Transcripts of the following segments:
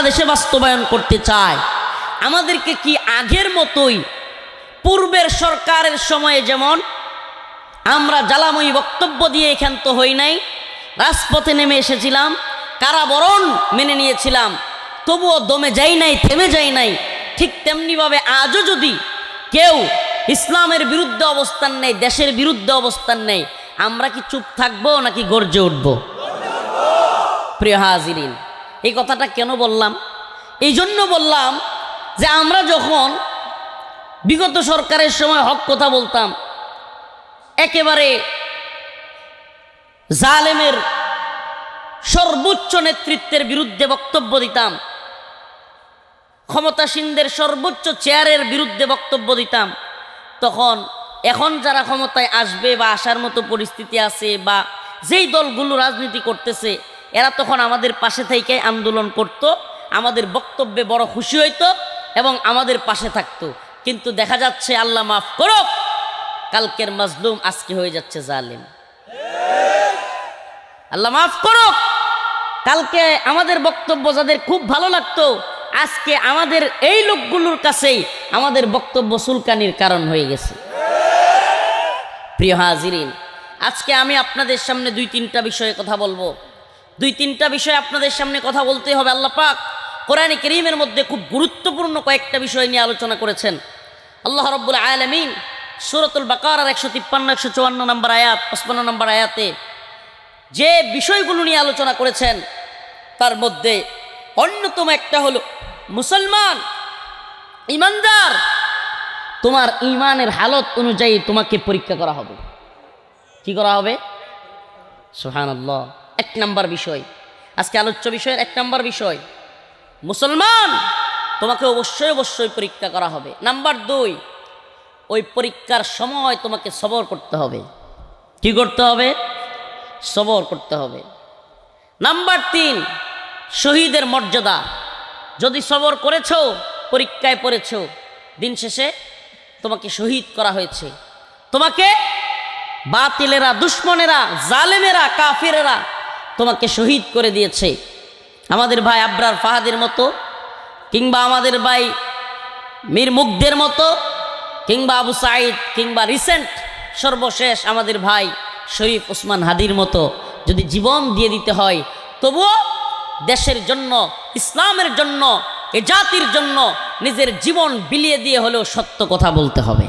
দেশে বাস্তবায়ন করতে চায়। আমাদেরকে কি আগের মতোই পূর্বের সরকারের সময়ে যেমন আমরা জ্বালাময়ী বক্তব্য দিয়ে ক্ষান্ত হই নাই, রাজপথে নেমে এসেছিলাম, কারাবরণ মেনে নিয়েছিলাম, তবুও দমে যাই নাই, থেমে যাই নাই, ঠিক তেমনিভাবে আজও যদি কেউ ইসলামের বিরুদ্ধে অবস্থান নেই, দেশের বিরুদ্ধে অবস্থান নেই, আমরা কি চুপ থাকবো নাকি গর্জে উঠব? প্রিয় হাজিরিন, এই কথাটা কেন বললাম? এই জন্য বললাম যে আমরা যখন বিগত সরকারের সময় হক কথা বলতাম, একেবারে জালেমের সর্বোচ্চ নেতৃত্বের বিরুদ্ধে বক্তব্য দিতাম, ক্ষমতাসীনদের সর্বোচ্চ চেয়ারের বিরুদ্ধে বক্তব্য দিতাম, তখন এখন যারা ক্ষমতায় আসবে বা আসার মতো পরিস্থিতি আছে বা যেই দলগুলো রাজনীতি করতেছে, এরা তখন আমাদের পাশে থেকে আন্দোলন করত, আমাদের বক্তব্যে বড় খুশি হইতো এবং আমাদের পাশে থাকতো। কিন্তু দেখা যাচ্ছে, আল্লাহ মাফ করুক, কালকের মাজলুম আজকে হয়ে যাচ্ছে জালেম। আল্লাহ মাফ করুক, কালকে আমাদের বক্তব্য যাদের খুব ভালো লাগতো, আজকে আমাদের এই লোকগুলোর কাছেই আমাদের বক্তব্য সুলকানির কারণ হয়ে গেছে। প্রিয় হাজিরিন, আজকে আমি আপনাদের সামনে দুই তিনটা বিষয়ে কথা বলবো। দুই তিনটা বিষয় আপনাদের সামনে কথা বলতে হবে। আল্লাহ পাক কোরআনে কারীমের মধ্যে খুব গুরুত্বপূর্ণ কয়েকটা বিষয় নিয়ে আলোচনা করেছেন। আল্লাহ রাব্বুল আলামিন সূরাতুল বাকারার 153, 154 নম্বর আয়াত, 55 নম্বর আয়াতে যে বিষয়গুলো নিয়ে আলোচনা করেছেন, তার মধ্যে অন্যতম একটা হলো, মুসলমান ইমানদার, তোমার ইমানের হালত অনুযায়ী তোমাকে পরীক্ষা করা হবে। কি করা হবে? সুবহানাল্লাহ। এক নাম্বার বিষয়, আজকে আলোচ্য বিষয়ের এক নাম্বার বিষয়, মুসলমান তোমাকে অবশ্যই অবশ্যই পরীক্ষা করা হবে। নাম্বার দুই, ওই পরীক্ষার সময় তোমাকে সবর করতে হবে। কি করতে হবে? সবর করতে হবে। নাম্বার তিন, শহীদের মর্যাদা। যদি সবর করেছো, পরীক্ষায় পড়েছো, দিন শেষে তোমাকে শহীদ করা হয়েছে, তোমাকে বাতিলেরা, দুশ্মনেরা, জালেমেরা, কাফিরেরা তোমাকে শহীদ করে দিয়েছে। আমাদের ভাই আবরার ফাহাদের মতো, কিংবা আমাদের ভাই মীর মুগ্ধের মতো, কিংবা আবু সাঈদ, কিংবা রিসেন্ট সর্বশেষ আমাদের ভাই শরীফ ওসমান হাদির মতো যদি জীবন দিয়ে দিতে হয়, তবুও দেশের জন্য, ইসলামের জন্য, এ জাতির জন্য নিজের জীবন বিলিয়ে দিয়ে হলেও সত্য কথা বলতে হবে।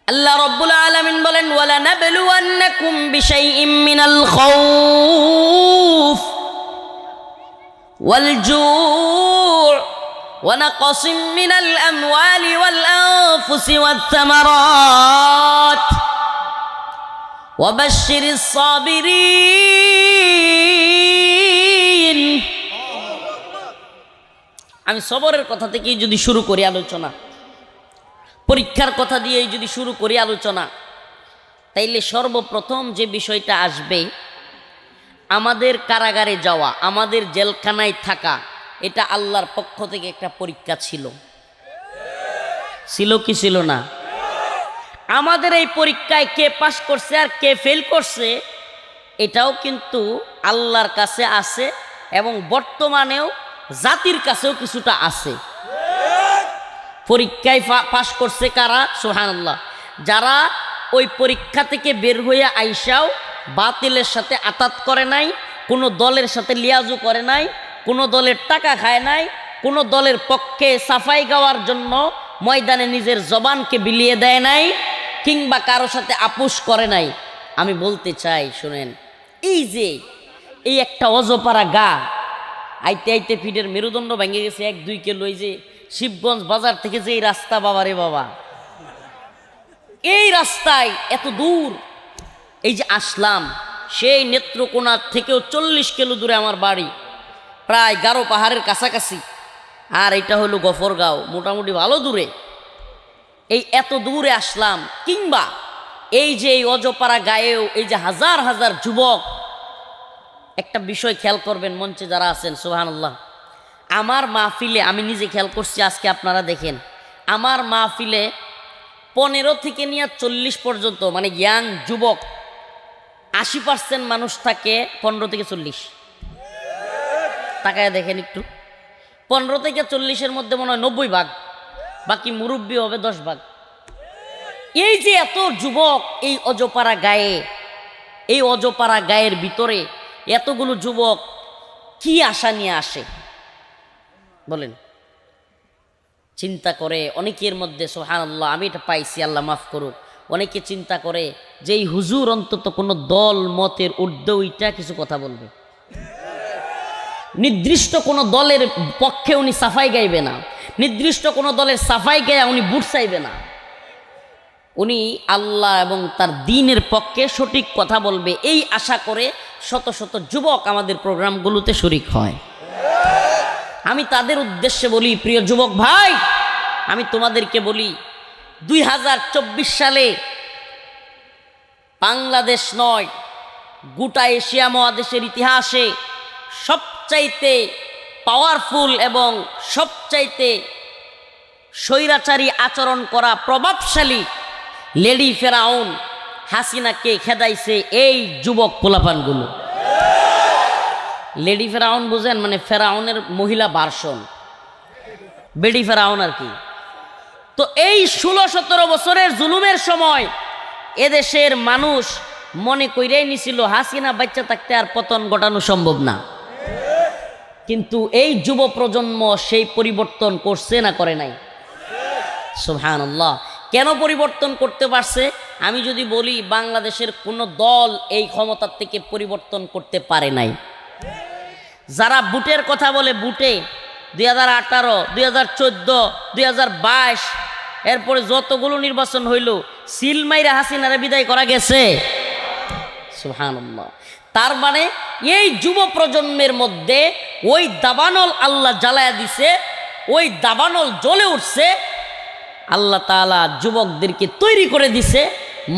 আল্লাহ রাব্বুল আলামিন বলেন, ওয়ালা নাবলুওয়ান্নাকুম বিশাইইম মিনাল খাউফ ওয়াল জু' ওয়া নাকসিম মিনাল আমওয়ালি ওয়াল আনফুসি ওয়াত থামারাত ওয়া বাশশিরিস সাবিরিন। আমি সবরের কথা থেকেই যদি শুরু করি আলোচনা, পরীক্ষার কথা দিয়েই যদি শুরু করি আলোচনা, তাইলে সর্বপ্রথম যে বিষয়টা আসবে, আমাদের কারাগারে যাওয়া, আমাদের জেলখানায় থাকা, এটা আল্লাহর পক্ষ থেকে একটা পরীক্ষা ছিল। ছিল কি ছিল না? আমাদের এই পরীক্ষায় কে পাস করছে আর কে ফেল করছে, এটাও কিন্তু আল্লাহর কাছে আছে এবং বর্তমানেও জাতির কাছেও কিছুটা আছে। পরীক্ষায় পাশ করছে কারা? সুবহানাল্লাহ। যারা ওই পরীক্ষা থেকে বের হয়ে আইসাও বাতিলের সাথে আতাত করে নাই, কোনো দলের সাথে লিয়াজু করে নাই, কোনো দলের টাকা খায় নাই, কোনো দলের পক্ষে সাফাই গাওয়ার জন্য ময়দানে নিজের জবানকে বিলিয়ে দেয় নাই, কিংবা কারো সাথে আপোষ করে নাই। আমি বলতে চাই, শুনেন, এই যে এই একটা অজপাড়া গা, আইতে আইতে ফিটের মেরুদণ্ড ভেঙে গেছে 1-2 কিলো। এই যে শিবগঞ্জ বাজার থেকে যে এই রাস্তা, বাবারে বাবা, এই রাস্তায় এত দূর এই যে আসলাম, সেই নেত্রকোনার থেকেও 40 কিলো দূরে আমার বাড়ি, প্রায় গারো পাহাড়ের কাছাকাছি। আর এটা হলো গফরগাঁও, মোটামুটি ভালো দূরে। এই এত দূরে আসলাম, কিংবা এই যে এই অজপাড়া গায়েও এই যে হাজার হাজার যুবক, একটা বিষয় খেয়াল করবেন মঞ্চে যারা আছেন, সুবহানাল্লাহ, আমার মাহফিলে আমি নিজে খেয়াল করছি, আজকে আপনারা দেখেন, আমার মাহফিলে 15 থেকে নিয়ে 40 পর্যন্ত, মানে ইয়াং যুবক 80% মানুষ থাকে 15 থেকে 40। তাকায় দেখেন একটু, 15 থেকে 40-এর মধ্যে মনে হয় 90 ভাগ, বাকি মুরব্বী হবে 10 ভাগ। এই যে এত যুবক এই অজপাড়া গায়ে, এই অজপাড়া গায়ের ভিতরে এতগুলো যুবক কি আশা নিয়ে আসে বলেন? চিন্তা করে অনেকের মধ্যে, সুবহানাল্লাহ, আমি এটা পাইছি, আল্লাহ মাফ করুক, অনেকে চিন্তা করে যে এই হুজুর অন্তত কোনো দল মতের ঊর্ধ্বে ওইটা কিছু কথা বলবে, নির্দিষ্ট কোনো দলের পক্ষে উনি সাফাই গাইবে না, নির্দিষ্ট কোনো দলের সাফাই গায়ে উনি বুট চাইবে না, উনি আল্লাহ এবং তার দ্বীনের পক্ষে সঠিক কথা বলবে। এই আশা করে শত শত যুবক আমাদের প্রোগ্রামগুলোতে শরিক হয়। আমি তাদের উদ্দেশ্যে বলি, প্রিয় যুবক ভাই, আমি তোমাদেরকে বলি, 2024 সালে বাংলাদেশ নয়, গোটা এশিয়া মহাদেশের ইতিহাসে সবচাইতে পাওয়ারফুল এবং সবচাইতে স্বৈরাচারী আচরণ করা প্রভাবশালী লেডি ফেরাউন হাসিনাকে খেদাইছে এই যুবক পোলাপানগুলো। লেডি ফেরাউন বুঝেন, মানে ফেরাউনের মহিলা ভার্সন, বেডি ফেরাউন আর কি। তো এই 16-17 বছরের জুলুমের সময় এদেশের মানুষ মনে কইরাই নিছিল হাসিনা বাচ্চা থাকতে আর পতন ঘটানো সম্ভব না, কিন্তু এই যুব প্রজন্ম সেই পরিবর্তন করছে না করে নাই? সুবহানাল্লাহ। কেন পরিবর্তন করতে পারছে? আমি যদি বলি, বাংলাদেশের কোনো দল এই ক্ষমতার থেকে পরিবর্তন করতে পারে নাই। যারা বুটের কথা বলে, বুটে 2018, 2014, 2022, এরপরে যতগুলো নির্বাচন হইল, সিলমাইরা হাসিনারে বিদায় করা গেছে। সুবহানাল্লাহ। তার মানে এই যুব প্রজন্মের মধ্যে ওই দাবানল আল্লাহ জ্বালায়া দিছে, ওই দাবানল জ্বলে উঠছে। আল্লাহ তাআলা যুবকদেরকে তৈরি করে দিছে,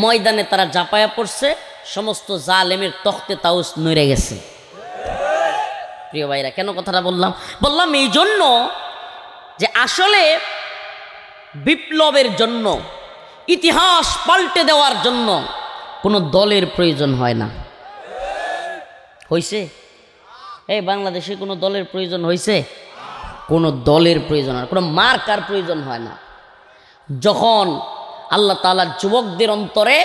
ময়দানে তারা জাপায়া পড়ছে, সমস্ত জালেমের তখতে তাউস নড়ে গেছে। প্রিয় ভাইরা, কেন কথাটা বললাম এই জন্য যে আসলে বিপ্লবের জন্য, ইতিহাস পাল্টে দেওয়ার জন্য কোনো দলের প্রয়োজন হয় না। হইছে? এই বাংলাদেশে কোনো দলের প্রয়োজন হইছে? কোনো দলের প্রয়োজন হয় না, কোনো মার্কার প্রয়োজন হয় না। যখন আল্লাহ তাআলা যুবকদের অন্তরে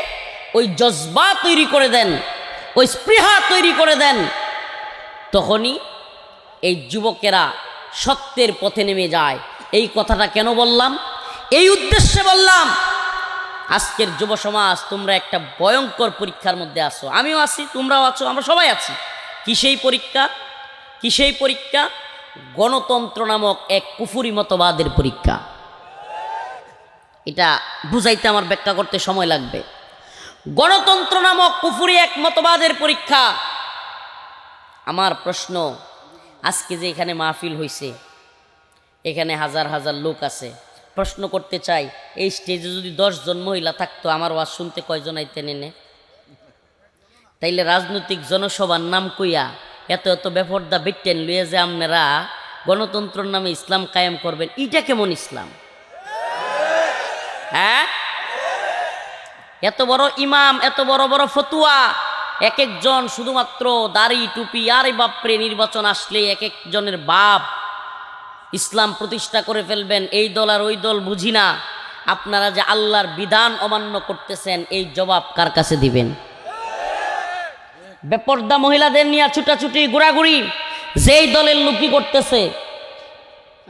ওই জজবা তৈরি করে দেন, ওই স্পৃহা তৈরি করে দেন, তখনই এই যুবকেরা সত্যের পথে নেমে যায়। এই কথাটা কেন বললাম? এই উদ্দেশ্যে বললাম, আজকের যুব সমাজ তোমরা একটা ভয়ঙ্কর পরীক্ষার মধ্যে আছো, আমিও আছি, তোমরাও আছো, আমরা সবাই আছি। কিসেই পরীক্ষা? কিসেই পরীক্ষা? গণতন্ত্র নামক এক কুফরি মতবাদের পরীক্ষা। এটা বুঝাইতে আমার ব্যাখ্যা করতে সময় লাগবে। গণতন্ত্র নামক কুফরি এক মতবাদের পরীক্ষা। আমার প্রশ্ন, আজকে যে এখানে মাহফিল হইছে, এখানে হাজার হাজার লোক আছে, প্রশ্ন করতে চাই, এই স্টেজে যদি 10 জন মহিলা থাকতো, আমার ওয়াজ শুনতে কয়জন আইতেন এনে? তাইলে রাজনৈতিক জনসভার নাম কইয়া এত এত বেপরদা বেটেন লইয়া যে আপনারা গণতন্ত্রের নামে ইসলাম কায়েম করবেন, এটা কেমন ইসলাম? হ্যাঁ, এত বড় ইমাম, এত বড় বড় ফতুয়া, এক একজন শুধুমাত্র দাড়ি টুপি, আরে বাপরে, নির্বাচন আসলে এক একজনের বাপ ইসলাম প্রতিষ্ঠা করে ফেলবেন, এই দল আর ওই দল বুঝি না। আপনারা যে আল্লাহর বিধান অমান্য করতেছেন, এই জবাব কার কাছে দিবেন? বেপর্দা মহিলাদের নিয়ে ছুটাছুটি, ঘোরাঘুরি, যেই দলের লোকই করতেছে,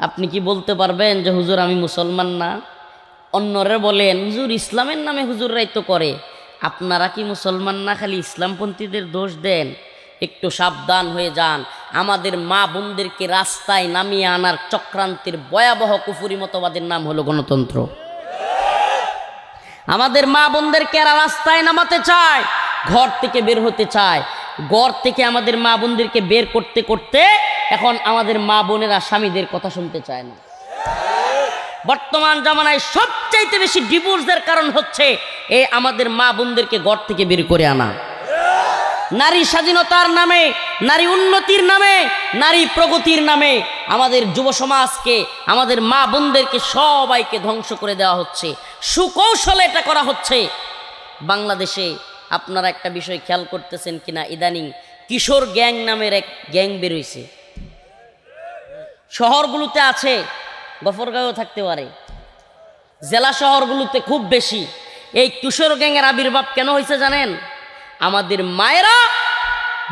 আপনি কি বলতে পারবেন যে হুজুর আমি মুসলমান না? অন্যরা বলেন হুজুর ইসলামের নামে হুজুররাই তো করে, আপনারা কি মুসলমান না? খালি ইসলামপন্থীদের দোষ দেন। একটু সাবধান হয়ে যান। আমাদের মা বোনদেরকে রাস্তায় নামিয়ে আনার চক্রান্তের ভয়াবহ কুফরি মতবাদের নাম হলো গণতন্ত্র। আমাদের মা বোনদেরকে এরা রাস্তায় নামাতে চায়, ঘর থেকে বের হতে চায়। ঘর থেকে আমাদের মা বোনদেরকে বের করতে করতে এখন আমাদের মা বোনেরা স্বামীদের কথা শুনতে চায় না। বর্তমান জামানায় সবচাইতে বেশি ডিভোর্সের কারণ হচ্ছে এই আমাদের মা বোনদেরকে ঘর থেকে বের করে আনা। নারী স্বাধীনতার নামে, নারী উন্নতির নামে, নারী প্রগতির নামে আমাদের যুব সমাজকে, আমাদের মা বোনদেরকে সবাইকে ধ্বংস করে দেওয়া হচ্ছে। সুকৌশলে এটা করা হচ্ছে। বাংলাদেশে আপনারা একটা বিষয় খেয়াল করতেছেন কিনা, ইদানিং কিশোর গ্যাং নামের এক গ্যাং বেরোইছে। শহরগুলোতে আছে, গফরগাঁও থাকতে পারে, জেলা শহরগুলোতে খুব বেশি। এই কিশোর গ্যাংয়ের আবির্ভাব কেন হয়েছে জানেন? আমাদের মায়েরা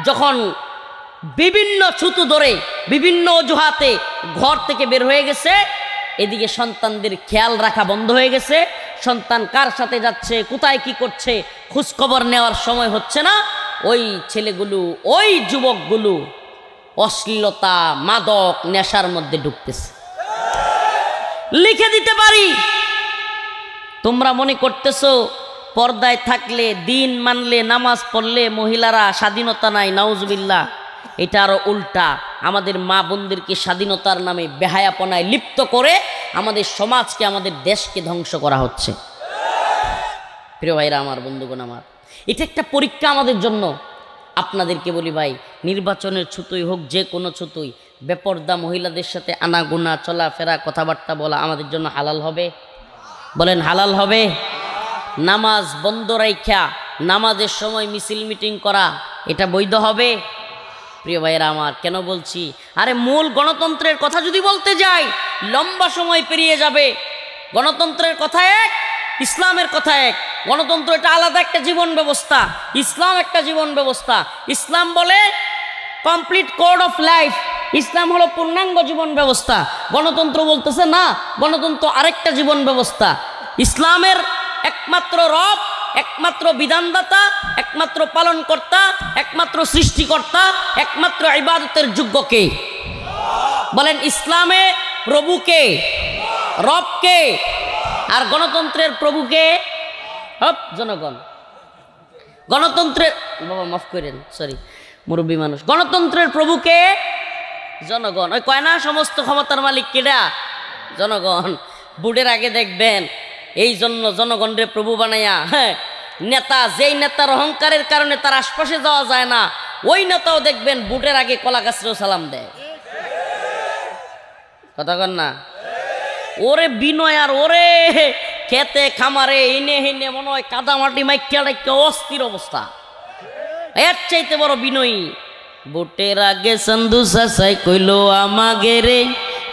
যখন বিভিন্ন ছুতু ধরে বিভিন্ন অজুহাতে ঘর থেকে বের হয়ে গেছে, এদিকে সন্তানদের খেয়াল রাখা বন্ধ হয়ে গেছে। সন্তান কার সাথে যাচ্ছে, কোথায় কি করছে, খোঁজখবর নেওয়ার সময় হচ্ছে না। ওই ছেলেগুলো, ওই যুবকগুলো অশ্লীলতা, মাদক, নেশার মধ্যে ঢুকতেছে। লিখে দিতে পারি, তোমরা মনে করতেছো পর্দায় থাকলে, দিন মানলে, নামাজ পড়লে মহিলারা স্বাধীনতা নাই। নাউজুবিল্লাহ, এটা আরো উল্টা। আমাদের মা বোনদেরকে স্বাধীনতার নামে বেহায়াপনায় লিপ্ত করে আমাদের সমাজকে, আমাদের দেশকে ধ্বংস করা হচ্ছে। প্রিয় ভাইরা আমার, বন্ধুগণ আমার, এটা একটা পরীক্ষা আমাদের জন্য। আপনাদেরকে বলি ভাই, নির্বাচনের ছুতোই হোক, যে কোনো ছুতোই, বেপর্দা মহিলাদের সাথে আনাগোনা, চলাফেরা, কথাবার্তা বলা আমাদের জন্য হালাল হবে? বলেন হালাল হবে? নামাজ বন্ধ রাইখা নামাজের সময় মিছিল মিটিং করা, এটা বৈধ হবে? প্রিয় ভাইয়েরা আমার, কেন বলছি? আরে মূল গণতন্ত্রের কথা যদি বলতে যাই, লম্বা সময় পেরিয়ে যাবে। গণতন্ত্রের কথা এক, ইসলামের কথা এক। গণতন্ত্র এটা আলাদা একটা জীবন ব্যবস্থা, ইসলাম একটা জীবন ব্যবস্থা। ইসলাম বলে কমপ্লিট কোড অফ লাইফ, ইসলাম হলো পূর্ণাঙ্গ জীবন ব্যবস্থা। গণতন্ত্র বলতেছে না, গণতন্ত্র আরেকটা জীবন ব্যবস্থা। ইসলামের একমাত্র রব, একমাত্র বিধানদাতা, একমাত্র পালনকর্তা, একমাত্র সৃষ্টিকর্তা, একমাত্র ইবাদতের যোগ্য কে? বলেন ইসলামে প্রভুকে, রবকে। আর গণতন্ত্রের প্রভুকে? জনগণ। গণতন্ত্রের, বাবা মাফ করেন, সরি, মুরব্বী মানুষ। গণতন্ত্রের প্রভুকে? জনগণ। ওই কয় না সমস্ত ক্ষমতার মালিক কেডা? জনগণ। বুটের আগে দেখবেন এই জন্য জনগণরে প্রভু বানাইয়া, হ্যাঁ, নেতা, যেই নেতার অহংকারের কারণে তার আশপাশে যাওয়া যায় না, ওই নেতাও দেখবেন বুটের আগে কলা গাছেরও সালাম দেয়। কথা কন না? ওরে বিনয়, আর ওরে খেতে খামারে এনে হেনে মনে হয় কাদা মাটি মাইকা ডাইকা অস্থির অবস্থা। এর চাইতে বড় বিনয়ী। বুটের আগে সন্ধু সাসাই কইলো আমাগে রে,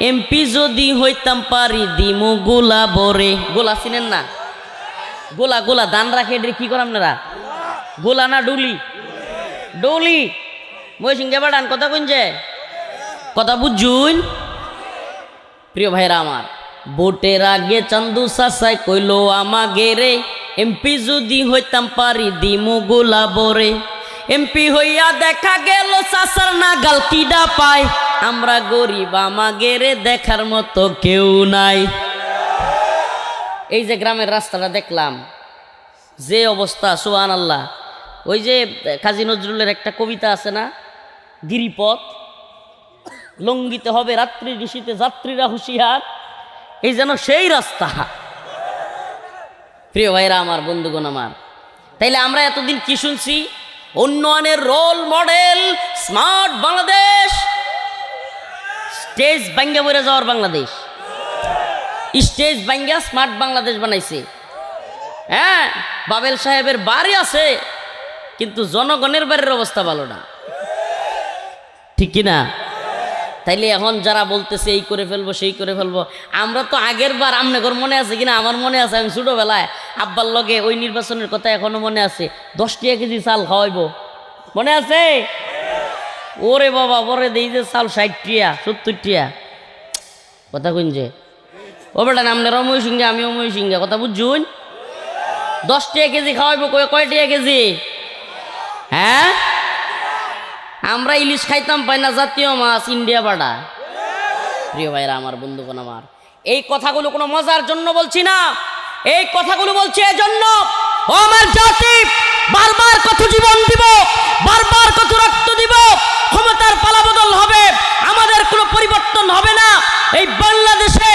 এমপি যদি হইতাম পারি দিমু গোলা বরে। গোলা চিনেন না? গোলা, গোলা ধান রাখে, এটা কি করেন আপনারা? গোলা না ডুলি? ডলি। ময়সিংহে বাড়ান, কথা কইছে, কথা বুঝুন। প্রিয় ভাইরা আমার, ভোটের আগে চান্দু সাসাই কইলো আমাগে রে, এমপি যদি হইতাম পারি দিমু গোলা বরে। এমপি হইয়া দেখা গেল সাসার নাগাল কিডা পায়, আমরা গরিব, আমাগে রে দেখার মতো কেউ নাই। এই যে গ্রামের রাস্তাটা দেখলাম, যে অবস্থা, সুবহানাল্লাহ। ওই যে কাজী নজরুলের একটা কবিতা আছে না, গিরিপথ লঙ্ঘিতে হবে রাত্রি ঋষিতে যাত্রীরা হুঁশিয়ার, এই যেন সেই রাস্তা। প্রিয় ভাইরা আমার, বন্ধুগণ আমার, তাইলে আমরা এতদিন কি শুনছি? উন্নয়নের role model smart Bangladesh, stage ভাঙ্গা বইরা যাওয়ার বাংলাদেশ। স্টেজ ভাঙ্গা স্মার্ট বাংলাদেশ বানাইছে। হ্যাঁ, বাবেল সাহেবের বাড়ি আছে, কিন্তু জনগণের বাড়ির অবস্থা ভালো না, ঠিক কিনা? তাইলে এখন যারা বলতেছে এই করে ফেলবো, সেই করে ফেলবো, আমরা তো আগের বার, আপনার মনে আছে কিনা? আমার মনে আছে, আমি ছোটোবেলায় আব্বার লগে ওই নির্বাচনের কথা এখনো মনে আছে, 10 টাকা কেজি চাল খাওয়াইব, মনে আছে? ওরে বাবা, পরে দেই যে চাল 60 টাকা 70 টাকা। কথা কইন যে ও বেটা, আপনার অময় সিংহে, আমি অময় সিংহে, কথা বুঝুন। 10 টাকা কেজি খাওয়াইব, কয় টাকা কেজি? হ্যাঁ, আমরা ইলিশ খাইতাম পাই না, জাতীয় মাছ ইন্ডিয়া বাড়া। প্রিয় ভাইরা আমার, বন্ধুগণ আমার, এই কথাগুলো কোনো মজার জন্য বলছি না, এই কথাগুলো বলছি এজন্য, ও আমার জাতি, বারবার কত জীবন দিব, বারবার কত রক্ত দিব, ক্ষমতার পালাবদল হবে, আমাদের কোনো পরিবর্তন হবে না। এই বাংলাদেশে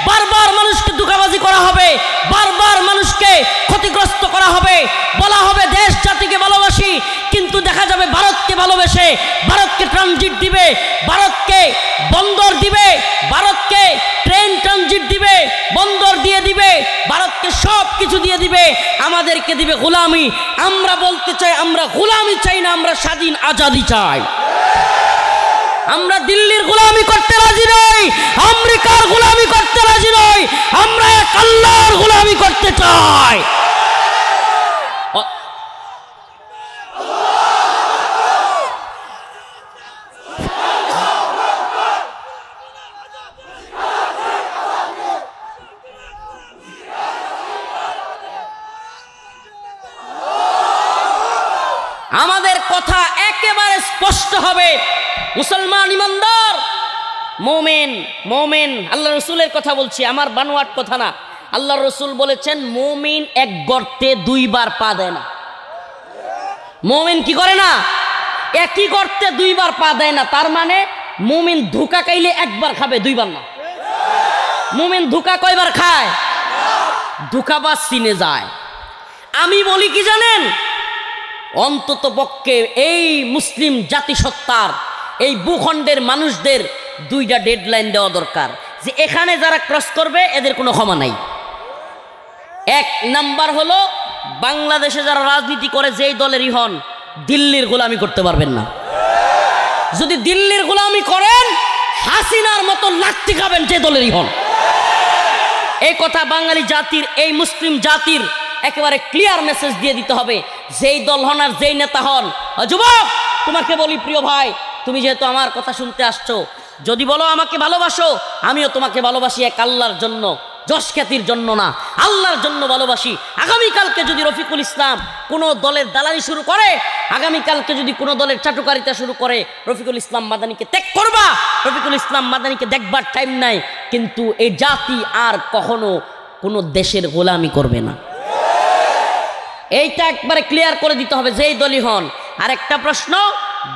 বারবার মানুষকে ধোঁকাবাজি করা হবে, বারবার মানুষকে ক্ষতিগ্রস্ত করা হবে, বলা হবে দেশ জাতিকে ভালোবাসি, কিন্তু দেখা যাবে ভারতকে ভালোবেসে ভারতকে ট্রানজিট দিবে, ভারতকে বন্দর দিবে, ভারতকে ট্রেন ট্রানজিট দিবে, বন্দর দিয়ে দিবে, ভারতকে সব কিছু দিয়ে দিবে, আমাদেরকে দিবে গোলামি। আমরা বলতে চাই, আমরা গোলামি চাই না, আমরা স্বাধীন আজাদি চাই। আমরা দিল্লির গোলামি করতে রাজি নই, আমেরিকার গোলামি করতে রাজি নই, আমরা এক আল্লাহর গোলামি করতে চাই। আমাদের কথা একেবারে স্পষ্ট হবে, মুসলমান ইমানদার মোমেন, মোমেন আল্লাহ রসুলের কথা বলছি, আমার বানোয়াট কথা না। আল্লাহ রসুল বলেছেন মোমিন এক গর্তে দুইবার পা দেয় না। মোমিন কি করে না? একই গর্তে দুইবার পা দেয় না। তার মানে মোমিন ধোঁকা খাইলে একবার খাবে, দুইবার না। মোমিন ধোঁকা কয়বার খায়? ধোঁকাবাজ চিনে যায়। আমি বলি কি জানেন, অন্তত পক্ষে এই মুসলিম জাতিসত্তার, এই ভূখণ্ডের মানুষদের দুইটা ডেডলাইন দেওয়া দরকার, যে এখানে যারা ক্রস করবে এদের কোনো ক্ষমা নাই। এক নাম্বার হলো, বাংলাদেশে যারা রাজনীতি করে যেই দলেরই হন, দিল্লির গোলামি করতে পারবেন না। যদি দিল্লির গোলামি করেন, হাসিনার মতো লাত্তি খাবেন যে দলেরই হন। এই কথা বাঙালি জাতির, এই মুসলিম জাতির একেবারে ক্লিয়ার মেসেজ দিয়ে দিতে হবে। যেই দল হন আর যেই নেতা হন, যুবক তোমাকে বলি, প্রিয় ভাই, তুমি যেহেতু আমার কথা শুনতে আসছো, যদি বলো আমাকে ভালোবাসো, আমিও তোমাকে ভালোবাসি এক আল্লাহর জন্য, যশ খ্যাতির জন্য না, আল্লাহর জন্য ভালোবাসি। আগামীকালকে যদি রফিকুল ইসলাম কোনো দলের দালালি শুরু করে, আগামীকালকে যদি কোনো দলের চাটুকারিতা শুরু করে, রফিকুল ইসলাম মাদানিকে ত্যাগ করবা। রফিকুল ইসলাম মাদানিকে দেখবার টাইম নাই, কিন্তু এই জাতি আর কখনো কোনো দেশের গোলামি করবে না। এইটা একবারে ক্লিয়ার করে দিতে হবে, যেই দলই হন। আর একটা প্রশ্ন,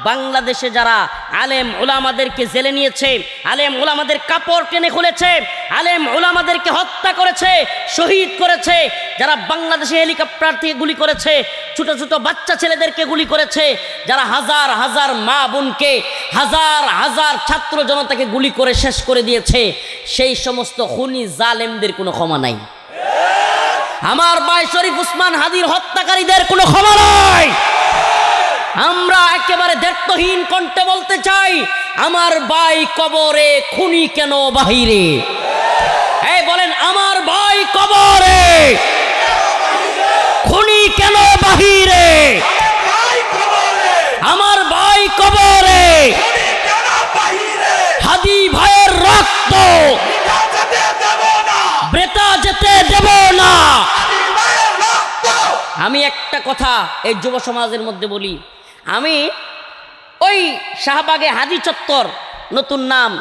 বাংলাদেশে যারা আলেম ওলামাদেরকে জেলে নিয়েছে, আলেম ওলামাদের কাপড় টেনে খুলেছে, আলেম ওলামাদেরকে হত্যা করেছে, শহীদ করেছে, যারা বাংলাদেশে হেলিকপ্টার থেকে গুলি করেছে, ছোট ছোট বাচ্চা ছেলেদেরকে গুলি করেছে, যারা হাজার হাজার মা বোনকে, হাজার হাজার ছাত্র জনতাকে গুলি করে শেষ করে দিয়েছে, সেই সমস্ত খুনি জালেমদের কোনো ক্ষমা নাই। আমার ভাই শরীফ উসমান হাদির হত্যাকারীদের কোনো ক্ষমা নাই। আমরা একেবারে দায়িত্বহীন কণ্ঠে বলতে চাই, আমার ভাই কবরে, খুনি কেন বাহিরে? এই বলেন, আমার ভাই কবরে, খুনি কেন বাহিরে? আমার ভাই কবরে, হাদি ভাইয়ের রক্ত বৃথা যেতে দেব না। আমি একটা কথা এই যুব সমাজের মধ্যে বলি, আমি ওই শাহবাগে হাদি চত্বর, নতুন নাম,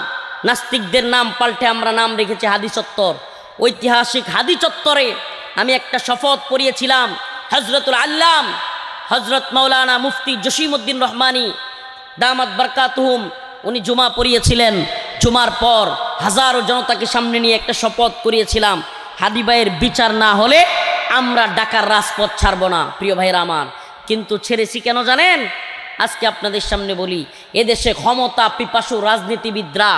নাস্তিকদের নাম পাল্টে আমরা নাম রেখেছি হাদি চত্বর, ঐতিহাসিক হাদি চত্বরে আমি একটা শপথ পড়িয়েছিলাম। হজরতুল আল্লাম হজরত মাওলানা মুফতি জসিমউদ্দিন রহমানী দামাত বরকাতুহুম, উনি জুমা পড়িয়েছিলেন। জুমার পর হাজারো জনতাকে সামনে নিয়ে একটা শপথ করিয়েছিলাম, হাদি ভাইয়ের বিচার না হলে আমরা ঢাকার রাজপথ ছাড়ব না। প্রিয় ভাইরা আমার, কিন্তু ছেড়েছি কেন জানেন? আজকে আপনাদের সামনে বলি, এদেশে ক্ষমতা পিপাসু রাজনীতিবিদরা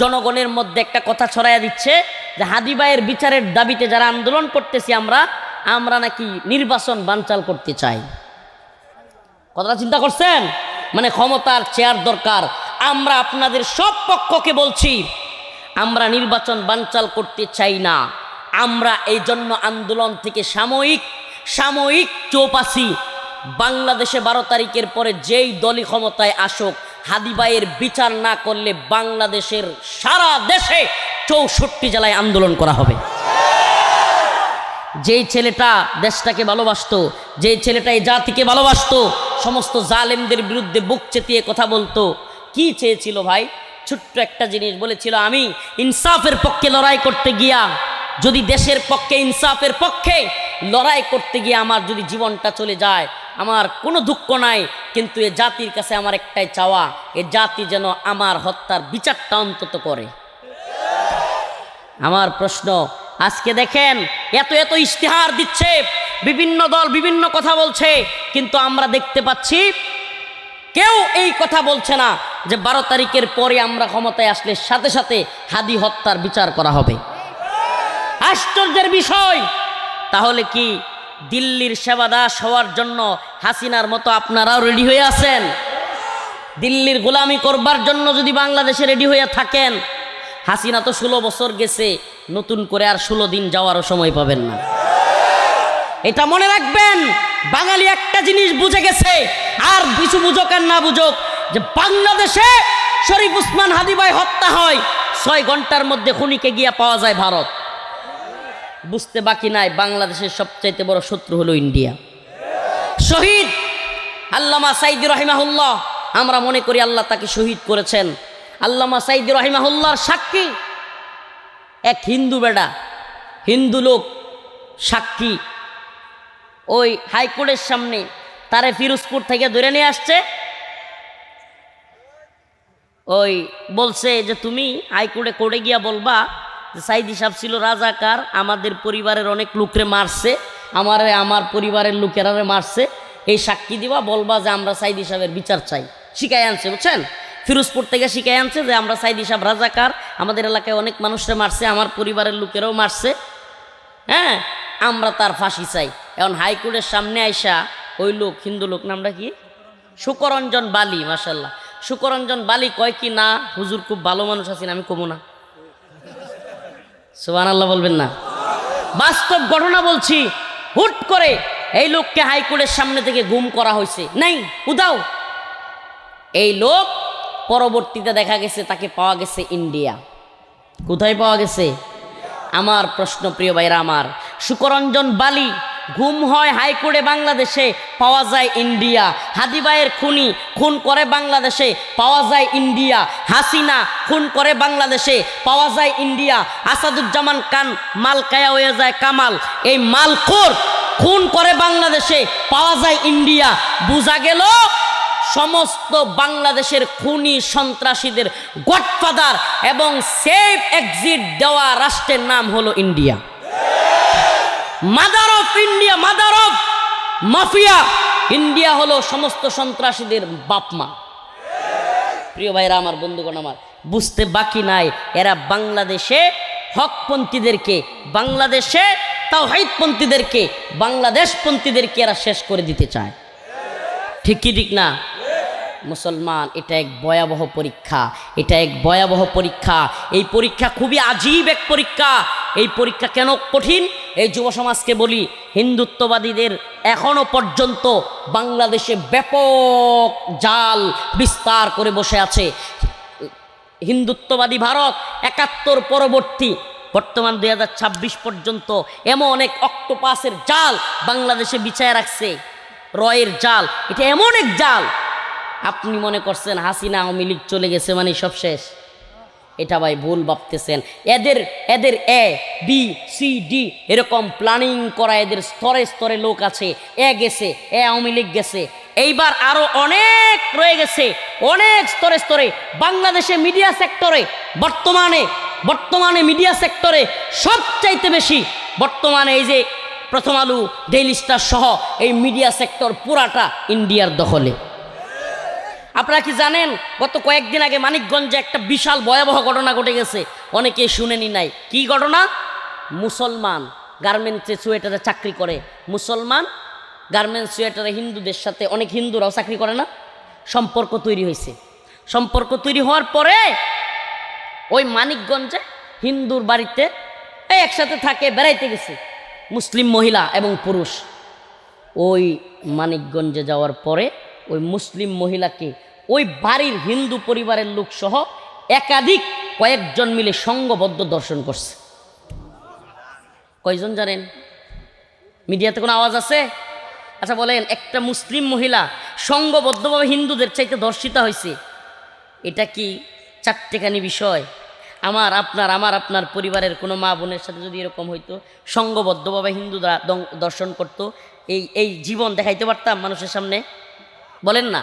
জনগণের মধ্যে একটা কথা ছড়াইয়া দিচ্ছে যে হাদি ভাইয়ের বিচারের দাবিতে যারা আন্দোলন করতেছি আমরা নাকি নির্বাচন বানচাল করতে চাই। কথাটা চিন্তা করছেন? মানে ক্ষমতার চেয়ার দরকার। আমরা আপনাদের সব পক্ষকে বলছি, আমরা নির্বাচন বানচাল করতে চাই না। আমরা এই জন্য আন্দোলন থেকে সাময়িক চুপ আছি। বাংলাদেশে 12 তারিখের পরে যেই দলই ক্ষমতায় আসুক, হাদি ভাইয়ের বিচার না করলে বাংলাদেশের সারা দেশে 64 জেলায় আন্দোলন করা হবে। যেই ছেলেটা দেশটাকে ভালোবাসতো, যেই ছেলেটা এই জাতিকে ভালোবাসতো, সমস্ত জালেমদের বিরুদ্ধে বুক চেতিয়ে কথা বলতো, কি চেয়েছিল ভাই? ছোট্ট একটা জিনিস বলেছিল, আমি ইনসাফের পক্ষে লড়াই করতে গিয়া, যদি দেশের পক্ষে, ইনসাফের পক্ষে লড়াই করতে গিয়ে আমার যদি জীবনটা চলে যায়, আমার কোনো দুঃখ নাই, কিন্তু এ জাতির কাছে আমার একটাই চাওয়া, এ জাতি যেন আমার হত্যার বিচারটা অন্তত করে। আমার প্রশ্ন, আজকে দেখেন এত ইশতেহার দিচ্ছে, বিভিন্ন দল বিভিন্ন কথা বলছে, কিন্তু আমরা দেখতে পাচ্ছি কেউ এই কথা বলছে না যে 12 তারিখের পরে আমরা ক্ষমতায় আসলে সাথে সাথে হাদি হত্যার বিচার করা হবে। আশ্চর্যের বিষয়। তাহলে কি দিল্লির সেবাদাস হওয়ার জন্য হাসিনার মতো আপনারাও রেডি হয়ে আছেন? দিল্লির গোলামি করবার জন্য যদি বাংলাদেশে রেডি হয়ে থাকেন, হাসিনা তো 16 বছর গেছে, নতুন করে আর 16 দিন যাওয়ারও সময় পাবেন না। এটা মনে রাখবেন, বাঙালি একটা জিনিস বুঝে গেছে, আর কিছু বুঝুক আর না বুঝুক, যে বাংলাদেশে শরীফ উসমান হাদি ভাই হত্যা হয়, 6 ঘন্টার মধ্যে খুনিকে গিয়া পাওয়া যায় ভারত। বুঝতে বাকি নাই বাংলাদেশের সবচাইতে বড় শত্রু হলো ইন্ডিয়া। শহীদ আল্লামা সাইদি রহিমাহুল্লাহ, আমরা মনে করি আল্লাহ তাকে শহীদ করেছেন। আল্লামা সাইদি রহিমাহুল্লাহর সাক্ষী এক হিন্দু বেডা, হিন্দু লোক সাক্ষী, ওই হাইকোর্টের সামনে তারে ফিরোজপুর থেকে ধরে নিয়ে আসছে। ওই বলছে যে তুমি হাইকোর্টে কোর্টে গিয়া বলবা যে সাইদি সাহেব ছিল রাজাকার, আমাদের পরিবারের অনেক লোকরে মারছে, আমার পরিবারের লোকেরা মারছে, এই সাক্ষী দিবা, বলবা যে আমরা সাইদি সাহেবের বিচার চাই। শিখাই আনছে, বুঝছেন, ফিরোজপুর থেকে শিখাই আনছে যে আমরা সাইদি সাহেব রাজাকার, আমাদের এলাকায় অনেক মানুষরে মারছে, আমার পরিবারের লোকেরাও মারছে, হ্যাঁ, আমরা তার ফাঁসি চাই। এখন হাইকোর্টের সামনে আইসা ওই লোক, হিন্দু লোক, নামটা কি, সুকরঞ্জন বালি, মাশাল্লাহ, সুকরঞ্জন বালি কয় কি, না হুজুর খুব ভালো মানুষ আছেন, আমি কমু না। সুবহানাল্লাহ বলবেন না? বাস্তব ঘটনা বলছি। হুট করে এই লোককে হাইকোর্টের সামনে থেকে গুম করা হয়েছে, নাই উদাও। এই লোক পরবর্তীতে দেখা গেছে তাকে পাওয়া গেছে ইন্ডিয়া। কোথায় পাওয়া গেছে? আমার প্রশ্ন, প্রিয় ভাইরা আমার, সুকরঞ্জন বালি গুম হয় হাইকোর্টে বাংলাদেশে, পাওয়া যায় ইন্ডিয়া। হাদি ভাইয়ের খুন করে বাংলাদেশে, পাওয়া যায় ইন্ডিয়া। হাসিনা খুন করে বাংলাদেশে, পাওয়া যায় ইন্ডিয়া। আসাদুজ্জামান খান মালকায়া হয়ে যায় কামাল, এই মালখোর খুন করে বাংলাদেশে, পাওয়া যায় ইন্ডিয়া। বোঝা গেল সমস্ত বাংলাদেশের খুনি সন্ত্রাসীদের গডফাদার এবং সেফ এক্সিট দেওয়া রাষ্ট্রের নাম হলো India. Mother of India, mother of mafia. India হলো সমস্ত সন্ত্রাসীদের বাপমা। প্রিয় ভাইরা আমার, বন্ধুগণ আমার, বুঝতে বাকি নাই, এরা বাংলাদেশে হকপন্থীদেরকে, বাংলাদেশে তাওহীদপন্থীদেরকে, বাংলাদেশপন্থীদেরকে এরা শেষ করে দিতে চায়। ঠিক কি ঠিক না? মুসলমান, এটা এক ভয়াবহ পরীক্ষা, এটা এক ভয়াবহ পরীক্ষা। এই পরীক্ষা খুবই আজীব এক পরীক্ষা। এই পরীক্ষা কেন কঠিন? এই যুব সমাজকে বলি, হিন্দুত্ববাদীদের এখনো পর্যন্ত বাংলাদেশে ব্যাপক জাল বিস্তার করে বসে আছে। হিন্দুত্ববাদী ভারত 71 পরবর্তী বর্তমান 2026 পর্যন্ত এমন এক অক্টোপাসের জাল বাংলাদেশে বিছায় রাখছে, রয়ের জাল। এটা এমন এক জাল, আপনি মনে করছেন হাসিনা আওয়ামী লীগ চলে গেছে মানে সব শেষ? এটা ভাই ভুল ভাবতেছেন। এদের এ বি সি ডি এরকম প্ল্যানিং করা, এদের স্তরে স্তরে লোক আছে। এ গেছে, এ আওয়ামী লীগ গেছে, এইবার আরো অনেক রয়ে গেছে, অনেক স্তরে স্তরে। বাংলাদেশে মিডিয়া সেক্টরে বর্তমানে মিডিয়া সেক্টরে সবচাইতে বেশি বর্তমানে এই যে প্রথম আলো, ডেইলি স্টার সহ এই মিডিয়া সেক্টর পুরাটা ইন্ডিয়ার দখলে। আপনারা কি জানেন, গত কয়েকদিন আগে মানিকগঞ্জে একটা বিশাল ভয়াবহ ঘটনা ঘটে গেছে, অনেকে শুনেনি নাই। কি ঘটনা? মুসলমান গার্মেন্টসে সোয়েটারে চাকরি করে, মুসলমান গার্মেন্টস সোয়েটারে হিন্দুদের সাথে, অনেক হিন্দুরাও চাকরি করে না, সম্পর্ক তৈরি হয়েছে। সম্পর্ক তৈরি হওয়ার পরে ওই মানিকগঞ্জে হিন্দুর বাড়িতে একসাথে থাকে, বেড়াইতে গেছে মুসলিম মহিলা এবং পুরুষ। ওই মানিকগঞ্জে যাওয়ার পরে ওই মুসলিম মহিলাকে ওই বাড়ির হিন্দু পরিবারের লোক সহ একাধিক কয়েকজন মিলে সংঘবদ্ধ দর্শন করছে। কয়জন জানেন? মিডিয়াতে কোনো আওয়াজ আছে? আচ্ছা বলেন, একটা মুসলিম মহিলা সংঘবদ্ধভাবে হিন্দুদের চাইতে ধর্ষিতা হয়েছে, এটা কি চারটেখানি বিষয়? আমার আপনার পরিবারের কোনো মা বোনের সাথে যদি এরকম হইতো, সংঘবদ্ধভাবে হিন্দুরা দর্শন করতো, এই জীবন দেখাইতে পারতাম মানুষের সামনে? বলেন না।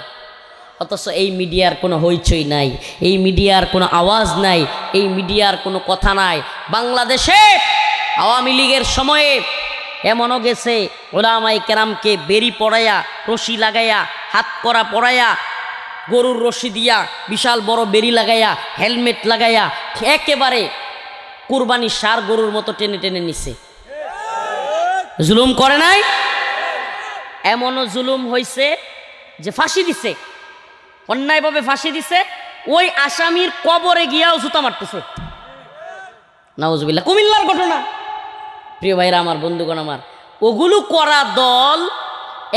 অথচ এই মিডিয়ার কোনো হইচই নাই, এই মিডিয়ার কোনো আওয়াজ নাই, এই মিডিয়ার কোনো কথা নাই। বাংলাদেশে আওয়ামী লীগের সময়ে এমনও গেছে, ওলামায়ে কেরামকে বেরি পড়াইয়া, রশি লাগাইয়া, হাত করা পড়াইয়া, গরুর রশি দিয়া বিশাল বড় বেরি লাগাইয়া, হেলমেট লাগাইয়া একেবারে কুরবানি সার গরুর মতো টেনে টেনে নিছে। জুলুম করে নাই? এমনও জুলুম হয়েছে যে ফাঁসি দিছে, অন্যায়ভাবে ফাঁসি দিছে, ওই আসামির কবরে গিয়াও জুতা মারতেছে। নাউজুবিল্লাহ, কুমিল্লার ঘটনা। প্রিয় ভাইরা আমার, বন্ধুগণ আমার, ওগুলো করা দল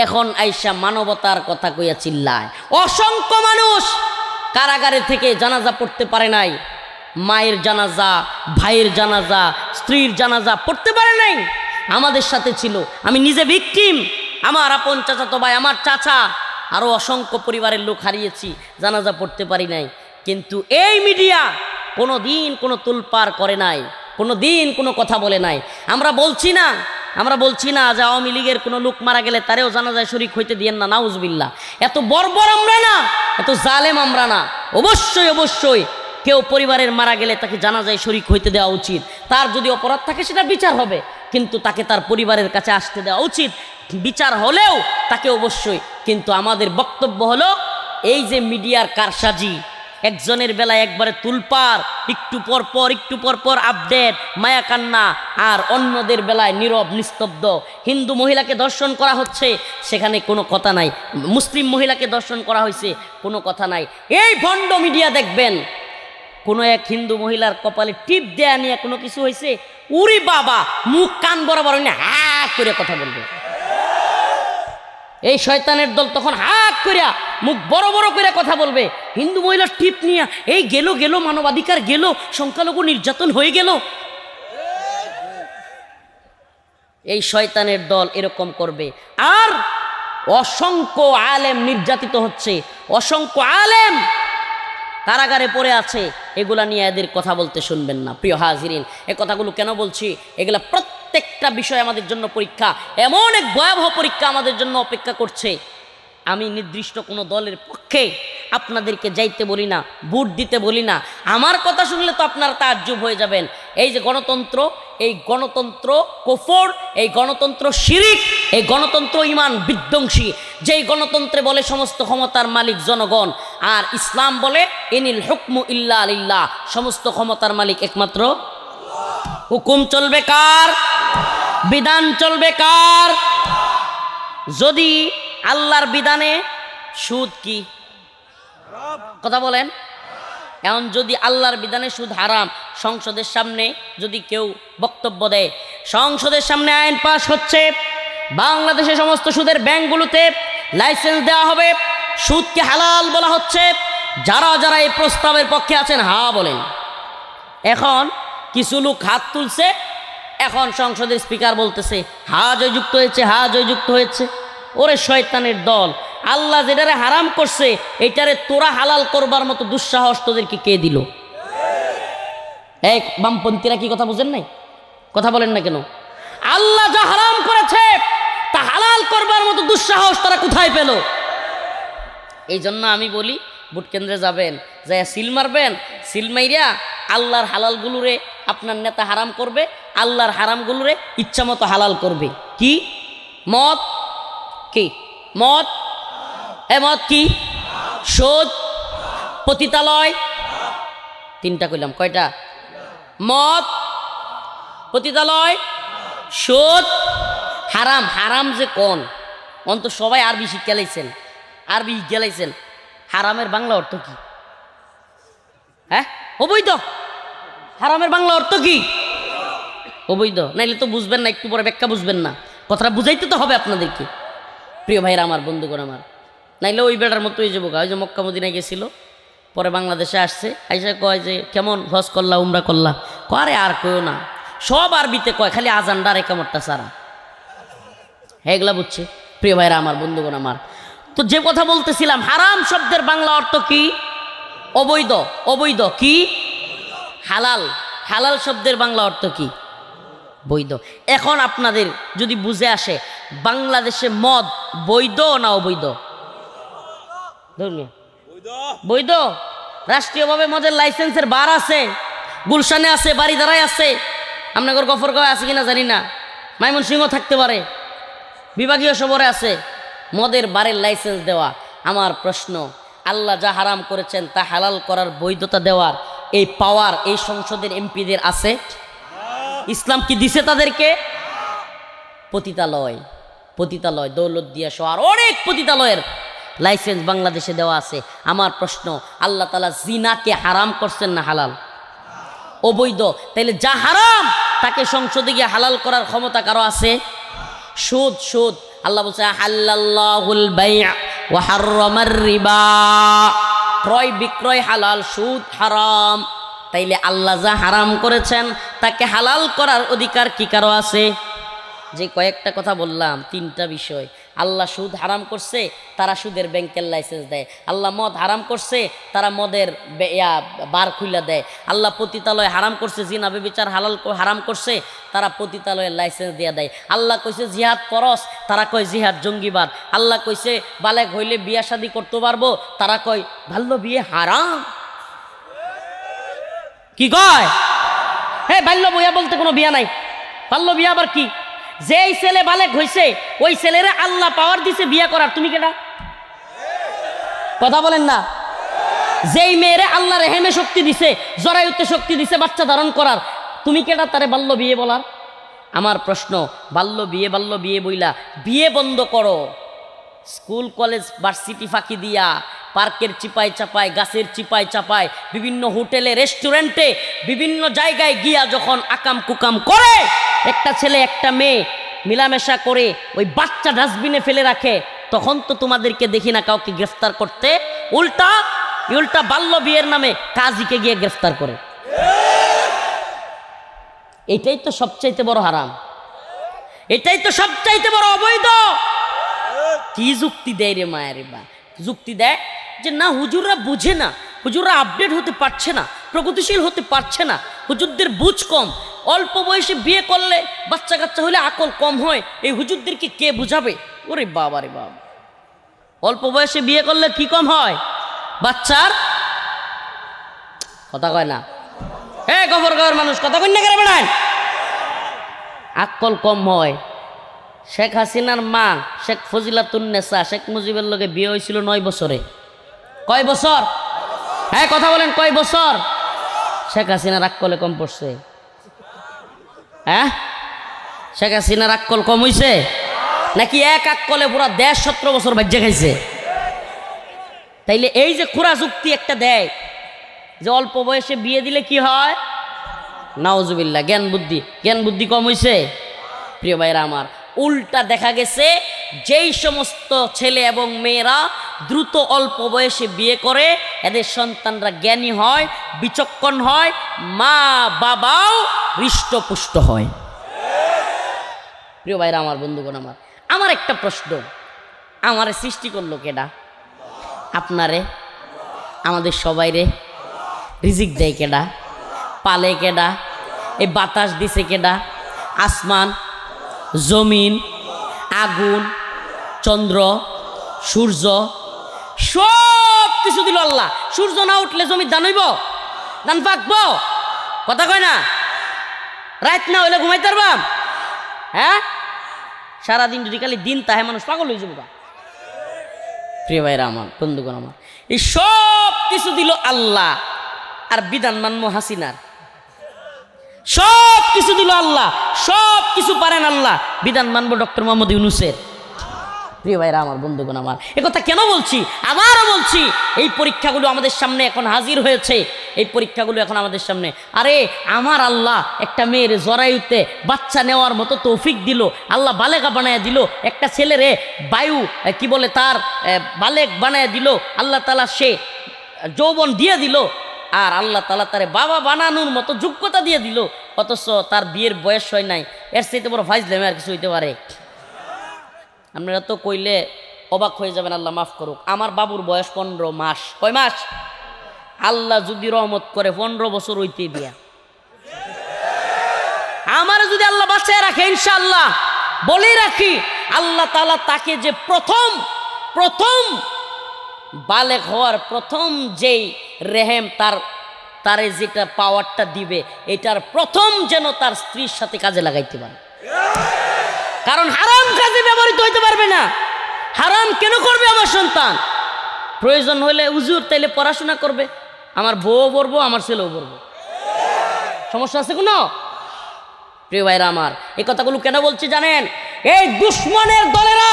এখন আইসা মানবতার কথা কইয়া চিল্লায়। অসংখ্য মানুষ কারাগারে থেকে জানাজা পড়তে পারে নাই, মায়ের জানাজা, ভাইয়ের জানাজা, স্ত্রীর জানাজা পড়তে পারে নাই, আমাদের সাথে ছিল। আমি নিজে ভিকটিম, আমার আপন চাচাতো ভাই, আমার চাচা, আরও অসংখ্য পরিবারের লোক হারিয়েছি, জানাজা পড়তে পারি নাই। কিন্তু এই মিডিয়া কোনো দিন কোনো তুলপার করে নাই, কোনো দিন কোনো কথা বলে নাই। আমরা বলছি না যে আওয়ামী লীগের কোনো লোক মারা গেলে তারেও জানাজায় শরীক হইতে দিয়েন না, নাউজুবিল্লাহ। এত বর্বর আমরা না, এত জালেম আমরা না। অবশ্যই কেউ পরিবারের মারা গেলে তাকে জানাজায় শরীক হইতে দেওয়া উচিত। তার যদি অপরাধ থাকে সেটা বিচার হবে, কিন্তু তাকে তার পরিবারের কাছে আসতে দেওয়া উচিত। বিচার হলেও তাকে অবশ্যই। কিন্তু আমাদের বক্তব্য হলো, এই যে মিডিয়ার কারসাজি, একজনের বেলায় একবারে তুলপার, একটু পর পর আপডেট, মায়া কান্না, আর অন্যদের বেলায় নীরব নিস্তব্ধ। হিন্দু মহিলাকে ধর্ষণ করা হচ্ছে, সেখানে কোনো কথা নাই। মুসলিম মহিলাকে ধর্ষণ করা হয়েছে, কোনো কথা নাই। এই ভণ্ড মিডিয়া দেখবেন, কোনো এক হিন্দু মহিলার কপালে টিপ দেয়া নিয়ে কোনো কিছু হয়েছে, উরি বাবা, মুখ কান বরাবর হা করে কথা বলবে। এই শয়তানের দল তখন হাত করিয়া মুখ বড় বড় করে কথা বলবে। হিন্দু মহিলার টিপ নিয়ে এই গেল মানবাধিকার গেল, সংখ্যালঘু নির্যাতন হয়ে গেল। এই শয়তানের দল এরকম করবে। আর অসংখ্য আলেম নির্যাতিত হচ্ছে, অসংখ্য আলেম কারাগারে পড়ে আছে, এগুলা নিয়ে এদের কথা বলতে শুনবেন না। প্রিয় হাজিরিন, এ কথাগুলো কেন বলছি? এগুলা প্রত্যেকটা বিষয় আমাদের জন্য পরীক্ষা, এমন এক ভয়াবহ পরীক্ষা আমাদের জন্য অপেক্ষা করছে। আমি নির্দিষ্ট কোনো দলের পক্ষে আপনাদেরকে যাইতে বলি না, ভোট দিতে বলি না। আমার কথা শুনলে তো আপনারা তাজ্জুব হয়ে যাবেন। এই যে গণতন্ত্র, এই গণতন্ত্র কুফর, এই গণতন্ত্র শিরিক, এই গণতন্ত্র ঈমান বিধ্বংসী। যেই গণতন্ত্রে বলে সমস্ত ক্ষমতার মালিক জনগণ, আর ইসলাম বলে ইনিল হুকমু ইল্লা লিল্লাহ, সমস্ত ক্ষমতার মালিক একমাত্র আল্লাহ। হুকুম চলবে কার? বিধান চলবে কার? যদি আল্লাহর বিধানে সুদ কি কথা বলেন, এখন যদি আল্লাহর বিধানে সুদ হারাম, সংসদের সামনে যদি কেউ বক্তব্য দেয়, সংসদের সামনে আইন পাস হচ্ছে, বাংলাদেশে সমস্ত সুদের ব্যাংকগুলোতে লাইসেন্স দেওয়া হবে, সুদকে হালাল বলা হচ্ছে, যারা যারা এই প্রস্তাবের পক্ষে আছেন হা বলেন। এখন কিছু লোক হাত তুলছে, এখন সংসদের স্পিকার বলতেছে হা জয়যুক্ত হয়েছে, হা জয়যুক্ত হয়েছে। ওরে শয়তানের দল, আল্লাহ যেটারে হারাম করছে এইটারে তোরা হালাল করবার মতো দুঃসাহস তোদেরকে কে দিল? এক বামপন্থীরা কি কথা বুঝেন নাই? কথা বলেন না কেন? আল্লাহ যা হারাম করেছে তা হালাল করবার মতো দুঃসাহস তারা কোথায় পেল? এই জন্য আমি বলি, ভোট কেন্দ্রে যাবেন, যাই সিল মারবেন, সিল মাইরা আল্লাহর হালালগুলোরে আপনার নেতা হারাম করবে, আল্লাহর হারামগুলোরে ইচ্ছা মতো হালাল করবে। কি মত? কি মত? মত কি? সুদ, পতিতালয়, তিনটা কইলাম, কয়টা? মদ, পতিতালয়, সুদ, হারাম। হারাম যে কোন অন্ত সবাই আরবি শিক্ষা লাইছেন, আরবি শিক্ষা লাইছেন। হারামের বাংলা অর্থ কি? হ্যাঁ, অবৈধ। হারামের বাংলা অর্থ কি? অবৈধ। নাইলে তো বুঝবেন না, একটু পরে ব্যাখ্যা বুঝবেন না, কথাটা বুঝাইতে তো হবে আপনাদেরকে। প্রিয় ভাইরা আমার, বন্ধুগণ আমার, নাইলে ওই বেটার মতো হয়ে যাবো। ওই যে মক্কা মদিনায় গেছিল, পরে বাংলাদেশে আসছে, আইসা কয় যে কেমন হজ করলা, উমরা করলা? আরে আর কয়ও না, সব আরবিতে কয়, খালি আজানডার একামতটা সারা। এগুলা বুঝছে? প্রিয় ভাইরা আমার, বন্ধুগণ আমার, তো যে কথা বলতেছিলাম, হারাম শব্দের বাংলা অর্থ কি? অবৈধ। অবৈধ কি? হালাল। হালাল শব্দের বাংলা অর্থ কি? বৈধ। এখন আপনাদের যদি বুঝে আসে, বাংলাদেশে মদ বৈধ না অবৈধ? বৈধ। রাষ্ট্রীয়ভাবে মদের লাইসেন্সের বার আছে, গুলশানে আছে, বাড়িধারায় আছে, আপনাদের গফরগাঁওয়ে আছে কিনা জানি না, ময়মনসিংহ থাকতে পারে, বিভাগীয় শহরে আছে মদের বারের লাইসেন্স দেওয়া। আমার প্রশ্ন, আল্লাহ যা হারাম করেছেন তা হালাল করার বৈধতা দেওয়ার এই পাওয়ার এই সংসদের এমপিদের আছে? ইসলাম কি দিছে তাদেরকে? পতিতালয়, পতিতালয়, দৌলতদিয়া সহ আর অনেক পতিতালয়ের লাইসেন্স বাংলাদেশে দেওয়া আছে। আমার প্রশ্ন, আল্লাহ তাআলা জিনাকে হারাম করছেন না হালাল? অবৈধ। তাইলে যা হারাম তাকে সংসদে গিয়ে হালাল করার ক্ষমতা কারো আছে? সুদ, সুদ আল্লাহ বলছে হাল্লাল্লাহুল বাই'a ওয়া হাররামার রিবা, ক্রয় বিক্রয় হালাল, সুদ হারাম। তাইলে আল্লাহ যা হারাম করেছেন তাকে হালাল করার অধিকার কি কারো আছে? যে কয়েকটা কথা বললাম, তিনটা বিষয়। আল্লাহ সুদ হারাম করছে, তারা সুদের ব্যাংকের লাইসেন্স দেয়। আল্লাহ মদ হারাম করছে, তারা মদের বার খুলে দেয়। আল্লাহ পতিতালয় হারাম করছে, জিনা ব্যভিচার হারাম করছে, তারা পতিতালয়ের লাইসেন্স দিয়ে দেয়। আল্লাহ কইছে জিহাদ ফরজ, তারা কয় জিহাদ জঙ্গিবাদ। আল্লাহ কইছে বালেগ হইলে বিয়া শাদী করতে পারবো, তারা কয় বাল্য বিয়ে হারাম। কি কয়? হ্যাঁ, বাল্য বিয়া বলতে কোনো বিয়া নাই, বাল্য বিয়া আবার কি? যেই ছেলে বালেগ হইছে ওই ছেলেরা আল্লাহ পাওয়ার দিছে বিয়া করার, তুমি কেডা? কথা বলেন না। যেই মেয়েরে আল্লাহ রেহেমে শক্তি দিছে, জরায়ুতে শক্তি দিছে বাচ্চা ধারণ করার, তুমি কেডা তারে বাল্য বিয়ে বলার? আমার প্রশ্ন, বাল্য বিয়ে বইলা বিয়ে বন্ধ করো। স্কুল কলেজ ভার্সিটি ফাঁকি দিয়া, পার্কের চিপায় চাপায়, গাছের চিপায় চাপায়, বিভিন্ন হোটেলে রেস্টুরেন্টে বিভিন্ন জায়গায় গিয়া যখন আকাম কুকাম করে, একটা ছেলে একটা মেয়ে মিলামেশা করে ওই বাচ্চা ডাস্টবিনে ফেলে রাখে, তখন তো তোমাদেরকে দেখি না কাউকে গ্রেফতার করতে। উল্টা বাল্য বিয়ের নামে কাজীকে গিয়ে গ্রেফতার করে। এটাই তো সবচাইতে বড় হারাম, এটাই তো সবচাইতে বড় অবৈধ। কি যুক্তি দেয় রে মায়ের বা? যুক্তি দেয় যে না, হুজুররা বুঝে না, হুজুররা আপডেট হতে পারছে না, প্রগতিশীল হতে পারছে না, হুজুরদের বুঝ কম, অল্প বয়সে বিয়ে করলে বাচ্চা কাচ্চা হলে আকল কম হয়, এই হুজুরদেরকে কে বুঝাবে? ওরে বাবা রে বাবা, অল্প বয়সে বিয়ে করলে কি কম হয়? বাচ্চার কথা কয় না। হ্যাঁ, গফর মানুষ কথা কই না, করে বেড়ায়, আকল কম হয়। শেখ হাসিনার মা শেখ ফজিলাতুন্নেসা শেখ মুজিবের লগে বিয়ে হয়েছিল 9 বছরে। কয় বছর? হ্যাঁ কথা বলেন, কয় বছর? শেখ হাসিনার আকলে কম পড়ছে? হ্যাঁ, শেখ হাসিনার আকল কম হইছে নাকি এক আকলে পুরা দেশ 17 বছর বাজ্যে খাইছে? তাইলে এই যে খুরা যুক্তি একটা দেয় যে অল্প বয়সে বিয়ে দিলে কি হয়, নাউজুবিল্লাহ, জ্ঞান বুদ্ধি কম হইছে। প্রিয় ভাইরা আমার, উল্টা দেখা গেছে যেই সমস্ত ছেলে এবং মেয়েরা দ্রুত অল্প বয়সে বিয়ে করে, এদের সন্তানরা জ্ঞানী হয়, বিচক্ষণ হয়, মা বাবাও হৃষ্টপুষ্ট হয়। প্রিয় ভাইরা আমার, বন্ধুগণ আমার একটা প্রশ্ন, আমারে সৃষ্টি করলো কেডা? আপনারে, আমাদের সবাই রে। রিজিক দেয় কেডা? পালে কেডা? এই বাতাস দিছে কেডা? আসমান, জমিন, আগুন, চন্দ্র, সূর্য, সব কিছু দিল আল্লাহ। সূর্য না উঠলে জমির ধান হইব? ধান পাকবো? কথা কয় না। রাত না হইলে ঘুমাইতে পারবাম? হ্যাঁ, সারাদিন যদি খালি দিন তাহে মানুষ পাগল হয়ে যাবো। প্রিয় ভাইরা আমার, বন্ধুগণ আমার, এই সব কিছু দিল আল্লাহ, আর বিধান মানবো হাসিনার। সব কিছু দিল আল্লাহ, সব কিছু পারেন আল্লাহ, বিধান মানবো ডক্টর মোহাম্মদ ইউনূসের। প্রিয় ভাইরা আমার, বন্ধুগণ আমার, একথা কেন বলছি? আবারও বলছি, এই পরীক্ষাগুলো আমাদের সামনে এখন হাজির হয়েছে, এই পরীক্ষাগুলো এখন আমাদের সামনে। আরে আমার আল্লাহ একটা মেয়ের জরায়ুতে বাচ্চা নেওয়ার মতো তৌফিক দিল, আল্লাহ বালেগা বানায় দিল, একটা ছেলেরে বায়ু কি বলে তার বালেগ বানায় দিল, আল্লাহ তাআলা সে যৌবন দিয়ে দিল, আর আল্লাহ তাআলা তারে বাবা বানানোর মতো যোগ্যতা দিয়ে দিল, অথচ তার বিয়ের বয়স হয় নাই। এর চাইতে বড় ফাইজলামি আর কিছু হইতে পারে? আপনারা তো কইলে অবাক হয়ে যাবেন, আল্লাহ মাফ করুক। আমার বাবুর বয়স 15 মাস। কয় মাস? আল্লাহ যদি রহমত করে 15 বছর হইতে বিয়া। আমার যদি আল্লাহ বাঁচায় রাখে, ইনশাআল্লাহ বলেই রাখি, আল্লাহ তাআলা তাকে যে প্রথম বালেগ হওয়ার প্রথম যেই রেহেম তারে যেটা পাওয়ারটা দিবে, এটার প্রথম যেন তার স্ত্রীর সাথে কাজে লাগাইতে পারে। কারণ হারাম কাজে ব্যবহৃত হইতে পারবে না। হারাম কেন করবে আমার সন্তান? প্রয়োজন হলে হুজুর তাইলে পড়াশোনা করবে, আমার বউ পড়বো, আমার ছেলেও পড়বো, সমস্যা আছে কোনো? প্রিয় ভাইরা আমার, এই কথাগুলো কেন বলছি জানেন? এই দুশ্মনের দলেরা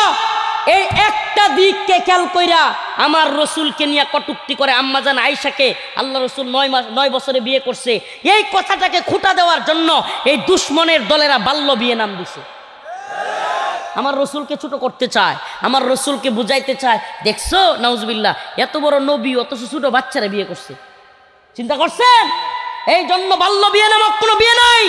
এই একটা দিককে খেয়াল কইরা আমার রসুলকে নিয়ে কটূক্তি করে আম্মাজান আয়েশাকে আল্লাহ রসুল 9 বছরে বিয়ে করছে, এই কথাটাকে খুঁটা দেওয়ার জন্য এই দুশ্মনের দলেরা বাল্য বিয়ে নাম দিছে। আমার রসুলকে ছোট করতে চায়, আমার রসুলকে বুঝাইতে চায়, দেখছো নাউজুবিল্লাহ এত বড় নবী অথচ ছোট বাচ্চারা বিয়ে করছে। চিন্তা করছেন? এই জন্য বাল্য বিয়ে নামক কোনো বিয়ে নাই।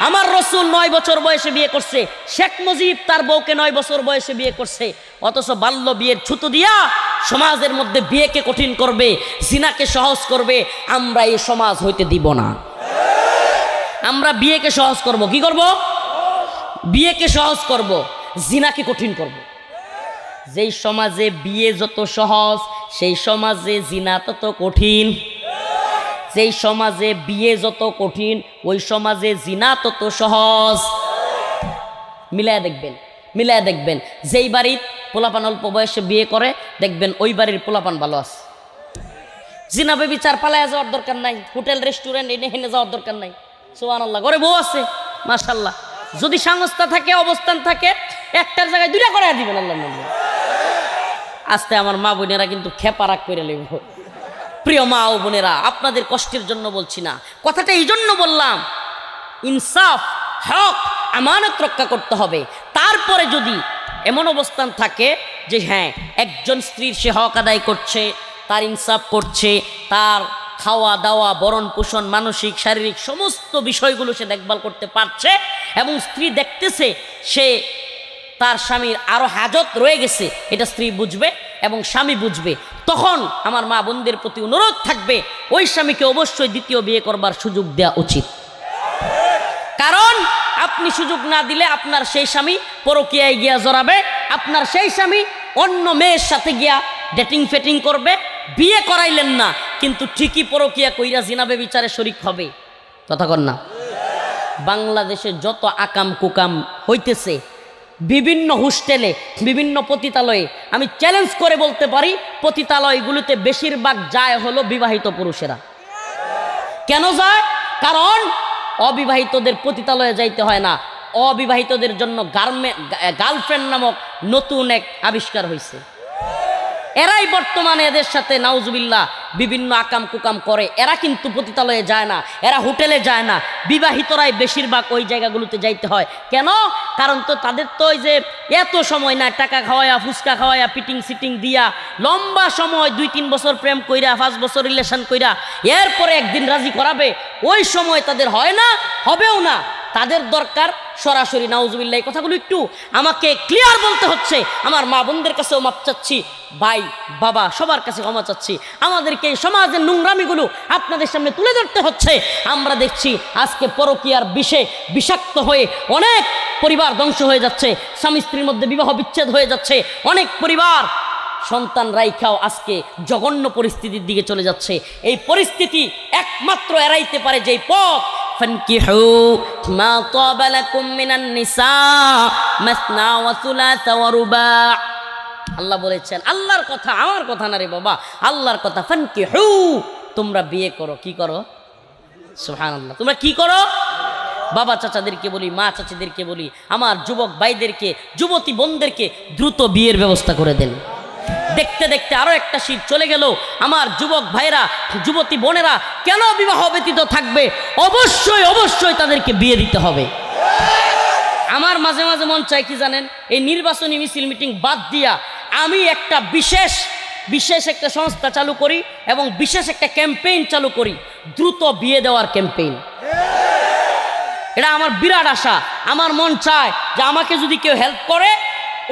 আমার রসুল 9 বছর বয়সে বিয়ে করছে, শেখ মুজিব তার বউকে 9 বছর বয়সে বিয়ে করছে, অথচ বাল্য বিয়ের ছুতো দিয়া সমাজের মধ্যে বিয়েকে কঠিন করবে, জিনাকে সহজ করবে। আমরা এই সমাজ হইতে দিব না। আমরা বিয়েকে সহজ করব। কি করব? বিয়েকে সহজ করব, জিনাকে কঠিন করব। যেই সমাজে বিয়ে যত সহজ সেই সমাজে জিনা তত কঠিন। যেই সমাজে বিয়ে যত কঠিন ওই সমাজে জিনা তত সহজ। মিলায় দেখবেন, মিলায় দেখবেন। যেই বাড়ির পোলাপান অল্প বয়সে বিয়ে করে দেখবেন ওই বাড়ির পোলাপান ভালো আছে। জিনা বেবিচার পালায় যাওয়ার দরকার নাই, হোটেল রেস্টুরেন্ট এনে হেনে যাওয়ার দরকার নাই। সুবহানাল্লাহ, ঘরে বউ আছে মাশাআল্লাহ। যদি সংস্থা থাকে, অবস্থান থাকে, একটার জায়গায় 2টা করে দিবেন আল্লাহর নামে। আস্তে আমার মা বোনেরা কিন্তু খেপা রাগ করে লইব। প্রিয় মা ও বোনেরা, আপনাদের কষ্টের জন্য বলছি না, কথাটা এই জন্য বললাম, ইনসাফ, হক, আমানত রক্ষা করতে হবে। তারপরে যদি এমন অবস্থান থাকে যে হ্যাঁ একজন স্ত্রীর সে হক আদায় করছে, তার ইনসাফ করছে, তার খাওয়া দাওয়া, বরণ পোষণ, মানসিক শারীরিক সমস্ত বিষয়গুলো সে দেখভাল করতে পারছে, এবং স্ত্রী দেখতেছে সে তার স্বামীর আরো হাজত রয়ে গেছে, এটা স্ত্রী বুঝবে এবং স্বামী বুঝবে, তখন আমার মা বোনদের প্রতি অনুরোধ থাকবে ওই স্বামীকে অবশ্যই দ্বিতীয় বিয়ে করবার সুযোগ দেওয়া উচিত। কারণ আপনি সুযোগ না দিলে আপনার সেই স্বামী পরকীয়ায় গিয়া জড়াবে, আপনার সেই স্বামী অন্য মেয়ের সাথে গিয়া ডেটিং ফেটিং করবে। বিয়ে করাইলেন না কিন্তু ঠিকই পরকীয়া কইরা জিনা বেবিচারে শরীক হবে। কথা কন না? বাংলাদেশে যত আকাম কুকাম হইতেছে বিভিন্ন হোস্টেলে, বিভিন্ন পতিতালয়ে, আমি চ্যালেঞ্জ করে বলতে পারি পতিতালয়গুলোতে বেশিরভাগ যায় হলো বিবাহিত পুরুষেরা। কেন যায়? কারণ অবিবাহিতদের পতিতালয়ে যাইতে হয় না, অবিবাহিতদের জন্য গার্লফ্রেন্ড নামক নতুন এক আবিষ্কার হয়েছে। এরাই বর্তমানে এদের সাথে নাউজুবিল্লাহ বিভিন্ন আকাম কুকাম করে। এরা কিন্তু পতিতালয়ে যায় না, এরা হোটেলে যায় না, বিবাহিতরাই বেশিরভাগ ওই জায়গাগুলোতে যাইতে হয়। কেন? কারণ তো তাদের তো ওই যে এত সময় না, টাকা খাওয়ায়া, ফুচকা খাওয়ায়া, পিটিং সিটিং দিয়া লম্বা সময় 2-3 বছর প্রেম কইরা, 5 বছর রিলেশন কইরা এরপরে একদিন রাজি করাবে, ওই সময় তাদের হয় না, হবেও না। তাদের দরকার সরাসরি। নাউজুবিল্লাহ, এই কথাগুলো একটু আমাকে ক্লিয়ার বলতে হচ্ছে। আমার মা বোনদের কাছেও মাপ চাচ্ছি, ভাই বাবা সবার কাছে ক্ষমা চাচ্ছি। আমাদেরকে এই সমাজের নোংরামিগুলো আপনাদের সামনে তুলে ধরতে হচ্ছে। আমরা দেখছি আজকে পরকীয়ার বিষে বিষাক্ত হয়ে অনেক পরিবার ধ্বংস হয়ে যাচ্ছে, স্বামী স্ত্রীর মধ্যে বিবাহ বিচ্ছেদ হয়ে যাচ্ছে, অনেক পরিবার সন্তান রাইখাও আজকে জঘন্য পরিস্থিতির দিকে চলে যাচ্ছে। এই পরিস্থিতি একমাত্র এড়াইতে পারে যেই পথ, فانكحوا ما طاب لكم من النساء مثنى وثلاث ورباع। আল্লাহ বলেছেন, আল্লাহর কথা, আমার কথা না রে বাবা, আল্লাহর কথা। ফানকিহু, তোমরা বিয়ে করো। কি করো? সুবহানাল্লাহ, তোমরা কি করো? বাবা চাচাদেরকে বলি, মা চাচিদেরকে বলি, আমার যুবক ভাইদেরকে, যুবতী বোনদেরকে দ্রুত বিয়ের ব্যবস্থা করে দেন। দেখতে দেখতে আরো একটা শীত চলে গেল। আমার যুবক ভাইরা, যুবতী বোনেরা কেন বিবাহ ব্যতীত থাকবে? অবশ্যই অবশ্যই তাদেরকে বিয়ে দিতে হবে। আমার মাঝে মাঝে মন চায় কি জানেন, এই নির্বাচনী মিছিল মিটিং বাদ দিয়া আমি একটা বিশেষ একটা সংস্থা চালু করি এবং বিশেষ একটা ক্যাম্পেইন চালু করি, দ্রুত বিয়ে দেওয়ার ক্যাম্পেইন। এটা আমার বিরাট আশা। আমার মন চায় যে আমাকে যদি কেউ হেল্প করে,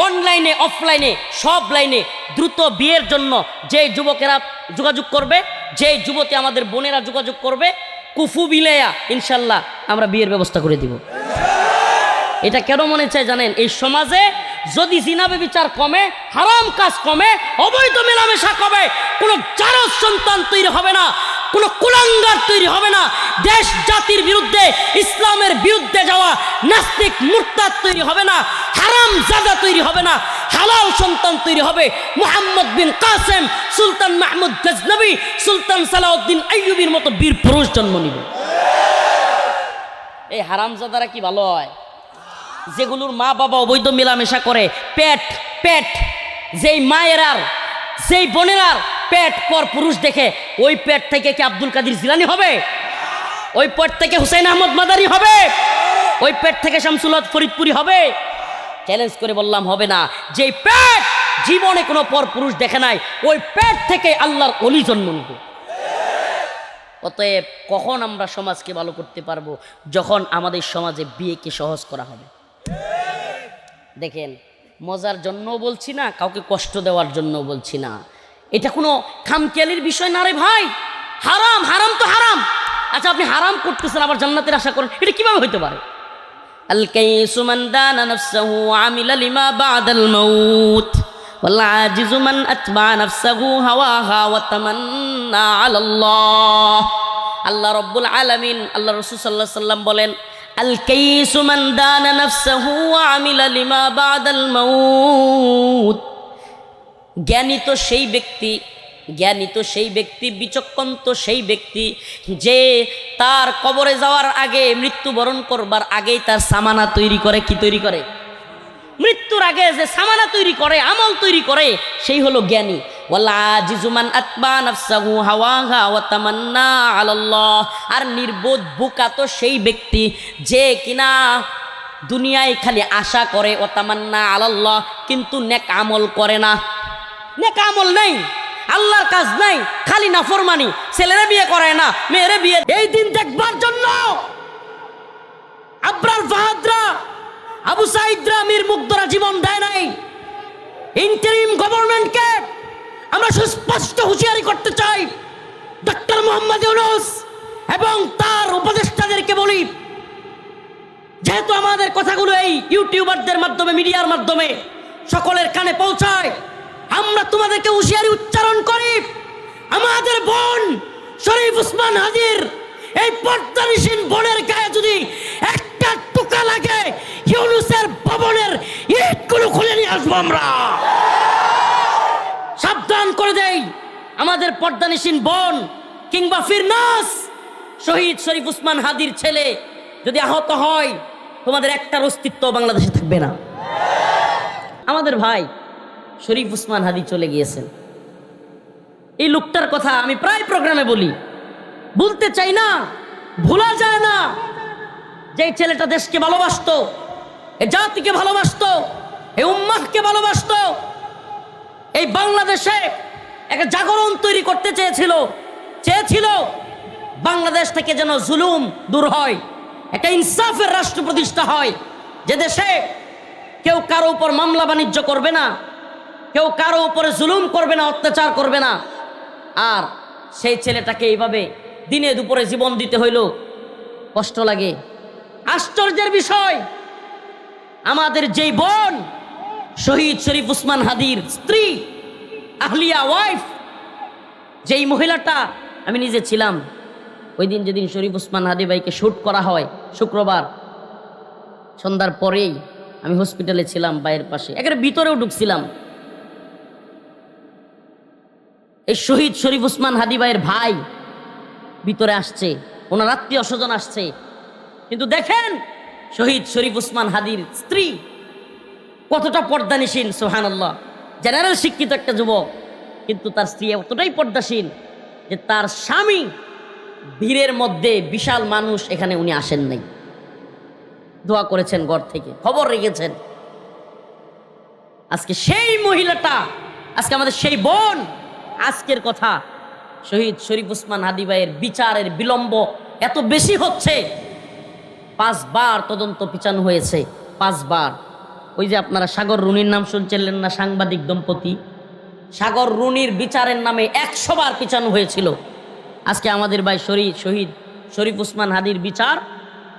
অনলাইনে অফলাইনে সব লাইনে দ্রুত বিয়ের জন্য যে যুবকেরা যোগাযোগ করবে, যে যুবতী আমাদের বোনেরা যোগাযোগ করবে, কুফু বিলেয়া ইনশাল্লাহ আমরা বিয়ের ব্যবস্থা করে দিব। এটা কেন মনে চায় জানেন? এই সমাজে যদি জিনা ব্যভিচার কমে, হারাম কাজ কমে, অবৈধ মেলামেশা কমে, কোনো জারজ সন্তান তৈরি হবে না, কোনো কুলাঙ্গার তৈরি হবে না, দেশ জাতির বিরুদ্ধে, ইসলামের বিরুদ্ধে যাওয়া নাস্তিক মুরতাদ তৈরি হবে না, হারাম জাদা তৈরি হবে না, হালাল সন্তান তৈরি হবে। মুহাম্মদ বিন কাসেম, সুলতান মাহমুদ গজনবী, সুলতান সালাউদ্দিন আইয়ুবীর মতো বীর পুরুষ জন্ম নিবে। এই হারাম জাদারা কি ভালো হয়? যেগুলোর মা বাবা অবৈধ মেলামেশা করে, পেট যেই মায়েরার যেই বোনেরার পেট পর পুরুষ দেখে, ওই পেট থেকে কি আব্দুল কাদের জিলানী হবে? ওই পেট থেকে হুসাইন আহমদ মাদারি হবে? ওই পেট থেকে শামসুল হক ফরিদপুরি হবে? চ্যালেঞ্জ করে বললাম হবে না। যেই পেট জীবনে কোনো পর পুরুষ দেখে নাই, ওই পেট থেকে আল্লাহর ওলি জন্ম নেবে। অতএব কখন আমরা সমাজকে ভালো করতে পারবো? যখন আমাদের সমাজে বিয়েকে সহজ করা হবে। দেখেন, মজার জন্য বলছি না, কাউকে কষ্ট দেওয়ার জন্য বলছি না, এটা কোনো খামখেয়ালির বিষয় না রে ভাই। হারাম, হারাম তো হারাম। আচ্ছা, আপনি হারাম করতেছেন আবার জান্নাতের আশা করেন, এটা কিভাবে হইতে পারে? আল কাইসু মান দানা নাফসাহু ওয়া আমিলা লিমা বাদাল মাউত ওয়াল আজিজু মান আতবা নাফসাহু হাওয়াহা ওয়া তামান্না আলাল্লাহ। আল্লাহ রাব্বুল আলামিন, আল্লাহ রাসূল সাল্লাল্লাহু আলাইহি সাল্লাম বলেন, আল কাইসু মান দানা নাফসাহু ওয়া আমিলা লিমা বাদাল মাউত। জ্ঞানী তো সেই ব্যক্তি, জ্ঞানী তো সেই ব্যক্তি, বিচক্ষণ তো সেই ব্যক্তি যে তার কবরে যাওয়ার আগে, মৃত্যুবরণ করবার আগেই তার সামানা তৈরি করে। কি তৈরি করে? মৃত্যুর আগে যে সামানা তৈরি করে, আমল তৈরি করে, সেই হলো জ্ঞানী। ওয়াল্লা আজিজু মান আতবা নাফসাহু হাওয়াহা ওয়া তামান্না আলাল্লাহ। আর নির্বোধ বোকা তো সেই ব্যক্তি যে কিনা দুনিয়ায় খালি আশা করে, ওয়া তামান্না আলাল্লাহ, কিন্তু নেক আমল করে না। নেক আমল নেই, আল্লাহর কাজ নাই, খালি নাফরমানি। ছেলেরা বিয়ে করায় না, মেয়েরা বিয়ে। এই দিন দেখবার জন্য আবরার ফাহাদরা, আবু সাইদরা, মীর মুগ্ধরা জীবন দেয় নাই। ইন্টারিম গভর্নমেন্টকে আমরা সুস্পষ্ট হুঁশিয়ারি করতে চাই। ডক্টর মোহাম্মদ ইউনূস এবং তার উপদেষ্টাদেরকে বলি, যেহেতু আমাদের কথাগুলো এই ইউটিউবারদের মাধ্যমে, মিডিয়ার মাধ্যমে সকলের কানে পৌঁছায়, আমরা তোমাদেরকে হুঁশিয়ারি উচ্চারণ করি, আমাদের বোন শরীফ উসমান হাদির এই পর্দানিসীন বোনের গায়ে যদি একটা টুকা লাগে, ইউনূসের ভবনের ইটগুলো খুলে নিয়ে আসবো আমরা। সাবধান করে দেই, আমাদের পর্দানিসীন বোন কিংবা ফিরনাস, শহীদ শরীফ উসমান হাদির ছেলে যদি আহত হয়, তোমাদের একটার অস্তিত্ব বাংলাদেশে থাকবে না। আমাদের ভাই শরীফ উসমান হাদি চলে গিয়েছেন। এই লোকটার কথা আমি প্রায় প্রোগ্রামে বলি, ভুলতে চাই না, ভোলা যায় না। যে ছেলেটা দেশকে ভালোবাসতো, এই জাতিকে ভালোবাসতো, এই উম্মাহকে ভালোবাসতো, এই বাংলাদেশে একটা জাগরণ তৈরি করতে চেয়েছিল বাংলাদেশ থেকে যেন জুলুম দূর হয়, একটা ইনসাফের রাষ্ট্র প্রতিষ্ঠা হয়, যে দেশে কেউ কারো উপর মামলা বাণিজ্য করবে না, কেউ কারো উপরে জুলুম করবে না, অত্যাচার করবে না। আর সেই ছেলেটাকে এইভাবে দিনে দুপুরে জীবন দিতে হইল, কষ্ট লাগে। আশ্চর্যের বিষয়, আমাদের যেই বোন শহীদ শরীফ উসমান হাদির স্ত্রী, আহলিয়া ওয়াইফ, যেই মহিলাটা, আমি নিজে ছিলাম ওই দিন, যেদিন শরীফ উসমান হাদি ভাইকে শুট করা হয়, শুক্রবার সন্ধ্যার পরেই আমি হসপিটালে ছিলাম, বাইরের পাশে, একেবারে ভিতরেও ঢুকছিলাম। এই শহীদ শরীফ উসমান হাদি ভাইয়ের ভাই ভিতরে আসছে, ওনার আত্মীয় স্বজন আসছে, কিন্তু দেখেন শহীদ শরীফ উসমান হাদির স্ত্রী কতটা পর্দানিসীন। সুবহানাল্লাহ, জেনারেল শিক্ষিত একটা যুবক, কিন্তু তার স্ত্রী এতটাই পর্দাসীন যে তার স্বামী ভিড়ের মধ্যে, বিশাল মানুষ, এখানে উনি আসেন নাই, দোয়া করেছেন ঘর থেকে, খবর রেখেছেন। আজকে সেই মহিলাটা, আজকে আমাদের সেই বোন, আজকের কথা শহীদ শরীফ উসমান হাদি ভাইয়ের বিচারের বিলম্ব এত বেশি হচ্ছে। 5 বার তদন্ত পিছানো হয়েছে, 5 বার। ওই যে আপনারা সাগর রুনির নাম শুনছিলেন না, সাংবাদিক দম্পতি, সাগর রুনির বিচারের নামে 100 বার পিছানো হয়েছিল। আজকে আমাদের ভাই শহীদ শরীফ উসমান হাদির বিচার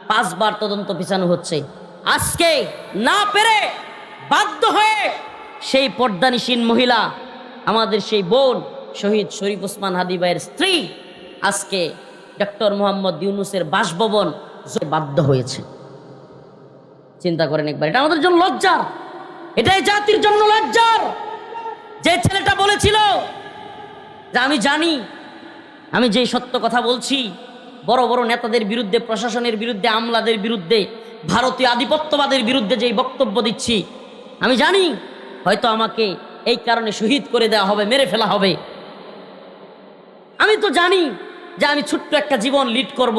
5 বার তদন্ত পিছানো হচ্ছে। আজকে না পেরে বাধ্য হয়ে সেই পর্দানিসীন মহিলা, আমাদের সেই বোন শহীদ শরীফ উসমান হাদি ভাইয়ের স্ত্রী, আজকে ডক্টর মোহাম্মদ ইউনূসের বাসভবন বাধ্য হয়েছে। চিন্তা করেন একবার, এটা আমাদের জন্য লজ্জার, এটাই জাতির জন্য লজ্জার। যে ছেলেটা বলেছিল যে আমি জানি, আমি যে সত্য কথা বলছি, বড় বড় নেতাদের বিরুদ্ধে, প্রশাসনের বিরুদ্ধে, আমলাদের বিরুদ্ধে, ভারতীয় আধিপত্যবাদের বিরুদ্ধে যেই বক্তব্য দিচ্ছি, আমি জানি হয়তো আমাকে এই কারণে শহীদ করে দেওয়া হবে, মেরে ফেলা হবে। আমি তো জানি যে আমি ছোট্ট একটা জীবন লিড করব,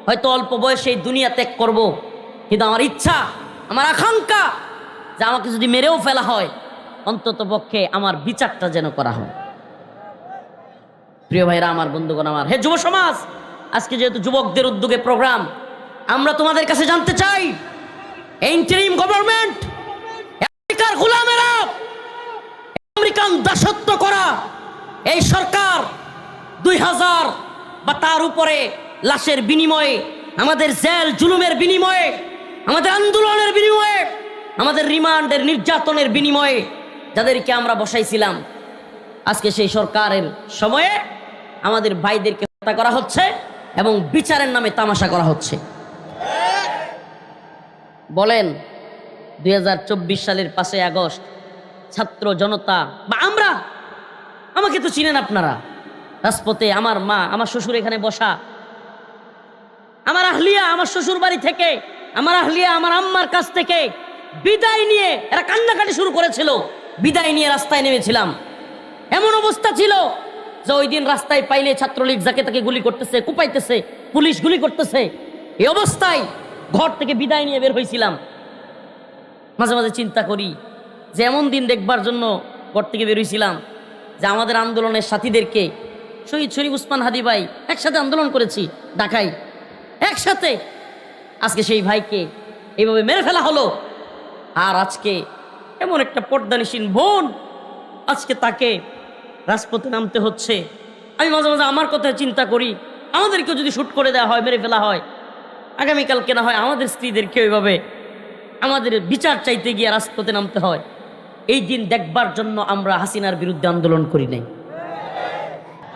হয়তো অল্প বয়সে এই দুনিয়া ত্যাগ করব, কিন্তু আমার ইচ্ছা, আমার আকাঙ্ক্ষা যে আমাকে যদি মেরেও ফেলা হয় অন্তত পক্ষে আমার বিচারটা যেন করা হয়। প্রিয় ভাইরা আমার, বন্ধুগণ আমার, হে যুব সমাজ, আজকে যেহেতু যুবকদের উদ্যোগে প্রোগ্রাম, আমরা তোমাদের কাছে জানতে চাই, ইন্টারিম গভর্নমেন্ট, আমেরিকার গোলামেরা, আমেরিকান দাসত্ব করা এই সরকার 2000 বা তার উপরে লাশের বিনিময়ে, আমাদের জেল জুলুমের বিনিময়ে, আমাদের আন্দোলনের বিনিময়ে, আমাদের রিমান্ডের নির্যাতনের বিনিময়ে যাদেরকে আমরা বসাইছিলাম, আজকে সেই সরকারের সময়ে আমাদের ভাইদেরকে হত্যা করা হচ্ছে এবং বিচারের নামে তামাশা করা হচ্ছে। বলেন 2024 সালের 5 আগস্ট ছাত্র জনতা বা আমরা, আমাকে তো চিনেন আপনারা, রাজপথে আমার মা, আমার শ্বশুর এখানে বসা, আমার আহলিয়া আমার শ্বশুর বাড়ি থেকে, আমার আহলিয়া আমার আম্মার কাছ থেকে বিদায় নিয়ে এরা কান্নাকাটি শুরু করেছিল, বিদায় নিয়ে রাস্তায় নেমেছিলাম। এমন অবস্থা ছিল যে ওই দিন রাস্তায় পাইলে ছাত্রলীগ যাকে তাকে গুলি করতেছে, কুপাইতেছে, পুলিশ গুলি করতেছে। এই অবস্থায় ঘর থেকে বিদায় নিয়ে বের হয়েছিলাম। মাঝে মাঝে চিন্তা করি যে এমন দিন দেখবার জন্য ঘর থেকে বের হয়েছিলাম যে আমাদের আন্দোলনের সাথীদেরকে, শহীদ শরীফ উসমান হাদি ভাই একসাথে আন্দোলন করেছি ঢাকায় একসাথে, আজকে সেই ভাইকে এইভাবে মেরে ফেলা হলো। আর আজকে এমন একটা পর্দানিসীন বোন, আজকে তাকে রাজপথে নামতে হচ্ছে। আমি মাঝে মাঝে আমার কথা চিন্তা করি, আমাদেরকেও যদি শুট করে দেওয়া হয়, মেরে ফেলা হয়, আগামীকালকে না হয় আমাদের স্ত্রীদেরকে ওইভাবে আমাদের বিচার চাইতে গিয়ে রাজপথে নামতে হয়। এই দিন দেখবার জন্য আমরা হাসিনার বিরুদ্ধে আন্দোলন করি নাই।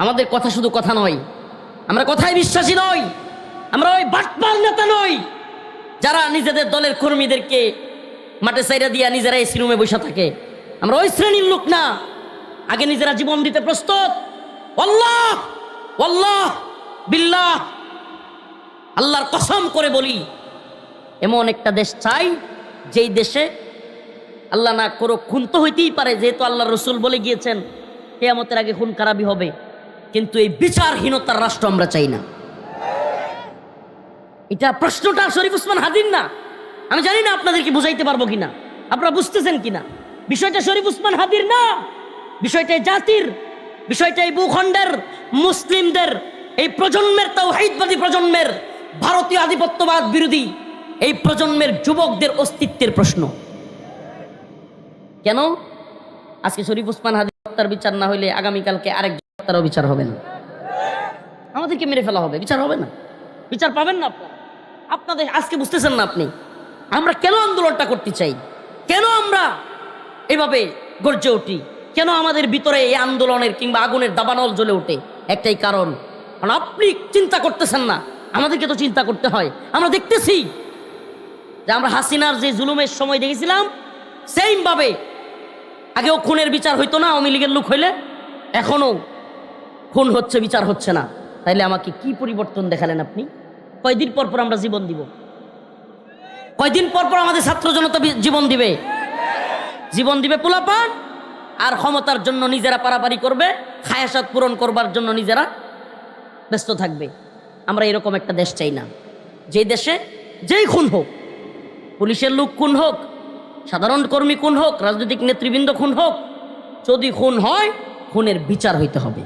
আমাদের কথা শুধু কথা নয়, আমরা কথায় বিশ্বাসী নই, আমরা ওই বাটপাল নেতা নই যারা নিজেদের দলের কর্মীদেরকে মাঠে সাইরা দিয়া নিজেরা এসি রুমে বসে থাকে। আমরা ওই শ্রেণীর লোক না, আগে নিজেরা জীবন দিতে প্রস্তুত। আল্লাহ আল্লাহ বিল্লাহ, আল্লাহর কসম করে বলি, এমন একটা দেশ চাই যেই দেশে আল্লাহ না করো, খুন তো হইতেই পারে, যেহেতু আল্লাহ রসুল বলে গিয়েছেন কিয়ামতের আগে খুন খারাপই হবে, কিন্তু এই বিচারহীনতার রাষ্ট্র আমরা চাই না। এটা প্রশ্নটা শরীফ উসমান হাদির না। আমি জানি না আপনাদেরকে বুঝাইতে পারবো কিনা, আপনারা বুঝতেছেন কিনা। বিষয়টা শরীফ উসমান হাদির না, বিষয়টা জাতির, বিষয়টা এই ভূখণ্ডের মুসলিমদের, এই প্রজন্মের, তাওহীদবাদী প্রজন্মের, ভারতীয় আধিপত্যবাদ বিরোধী এই প্রজন্মের যুবকদের অস্তিত্বের প্রশ্ন। কেন আজকে শরীফ উসমান হাদি হত্যার বিচার না হইলে আগামীকালকে আরেক হত্যারও বিচার হবে না? আমাদেরকে মেরে ফেলা হবে, বিচার হবে না, বিচার পাবেন না আপনারা। আপনাদের আজকে বুঝতেছেন না আপনি আমরা কেন আন্দোলনটা করতে চাই, কেন আমরা এভাবে গর্জে উঠি, কেন আমাদের ভিতরে এই আন্দোলনের কিংবা আগুনের দাবানল জ্বলে ওঠে? একটাই কারণ, কারণ আপনি চিন্তা করতেছেন না, আমাদেরকে তো চিন্তা করতে হয়। আমরা দেখতেছি যে আমরা হাসিনার যে জুলুমের সময় দেখেছিলাম, সেম ভাবে আগেও খুনের বিচার হইতো না আওয়ামী লীগের লোক হইলে, এখনো খুন হচ্ছে, বিচার হচ্ছে না। তাইলে আমাকে কি পরিবর্তন দেখালেন আপনি? কয়দিন পর পর আমরা জীবন দিব? কয়দিন পর পর আমাদের ছাত্র জনতা জীবন দিবে? জীবন দিবে পোলাপান, আর ক্ষমতার জন্য নিজেরা পারাপারি করবে, খায়াসাত পূরণ করবার জন্য নিজেরা ব্যস্ত থাকবে। আমরা এরকম একটা দেশ চাই না, যে দেশে যেই খুন হোক, পুলিশের লোক খুন হোক, সাধারণ কর্মী খুন হোক, রাজনৈতিক নেতৃবৃন্দ খুন হোক, যদি খুন হয় খুনের বিচার হইতে হবে।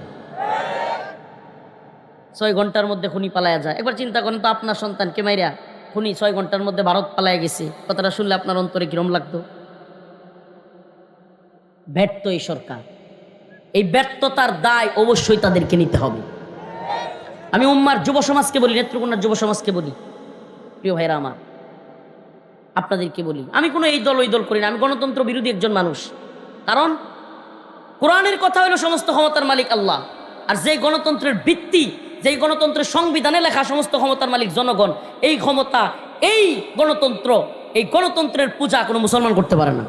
6 ঘন্টার মধ্যে খুনি পালায়া যায়। একবার চিন্তা করেন তো, আপনার সন্তানকে মাইরা খুনি 6 ঘন্টার মধ্যে ভারত পালায়া গেছে, কথাটা শুনলে আপনার অন্তরে কিরম লাগতো? ব্যর্থ এই সরকার, এই ব্যর্থতার দায় অবশ্যই তাদেরকে নিতে হবে। আমি উম্মার যুব সমাজকে বলি, নেত্রকোনার যুব সমাজকে বলি, প্রিয় ভাইরা আমার, আপনাদেরকে বলি, আমি কোনো এই দল ওই দল করি না, আমি গণতন্ত্র বিরোধী একজন মানুষ। কারণ কোরআনের কথা হলো সমস্ত ক্ষমতার মালিক আল্লাহ, আর যে গণতন্ত্রের ভিত্তি, যেই গণতন্ত্রের সংবিধানে লেখা সমস্ত ক্ষমতার মালিক জনগণ, এই ক্ষমতা, এই গণতন্ত্র, এই গণতন্ত্রের পূজা কোনো মুসলমান করতে পারে না।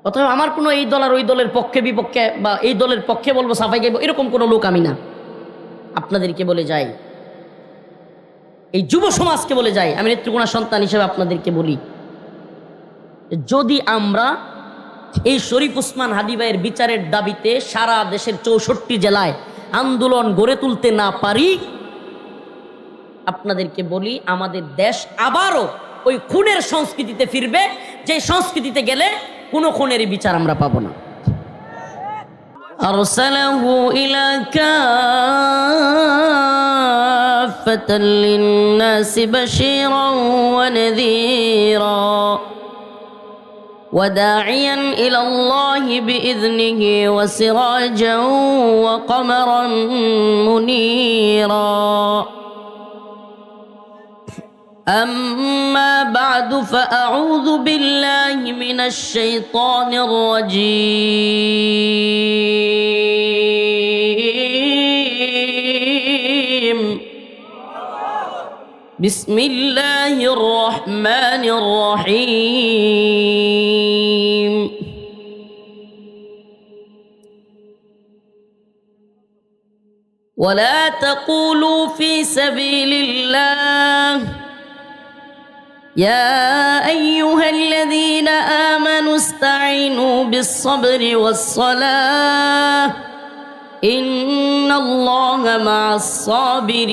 অথবা আমার কোনো এই দল আর ওই দলের পক্ষে বিপক্ষে, বা এই দলের পক্ষে বলবো সাফাই গাইবো, এরকম কোনো লোক আমি না। আপনাদেরকে বলে যাই, এই যুব সমাজকে বলে যাই, আমি নেত্রকোনার সন্তান হিসেবে আপনাদেরকে বলি, যদি আমরা এই শরীফ ওসমান হাদী ভাইয়ের বিচারের দাবিতে সারা দেশের 64 জেলায় আন্দোলন গড়ে তুলতে না পারি, আপনাদেরকে বলি আমাদের দেশ আবারও ওই খুনের সংস্কৃতিতে ফিরবে, যে সংস্কৃতিতে গেলে কোনো খুনেরই বিচার আমরা পাবো না। আরসালাহু ইলা কাফাতাল লিন্নাসি বাশীরান ওয়া নাযীরা وداعيا إلى الله بإذنه وسراجا وقمرا منيرا أما بعد فأعوذ بالله من الشيطان الرجيم بسم الله الرحمن الرحيم ولا تقولوا في سبيل الله يا أيها الذين آمنوا استعينوا بالصبر والصلاة إن الله مع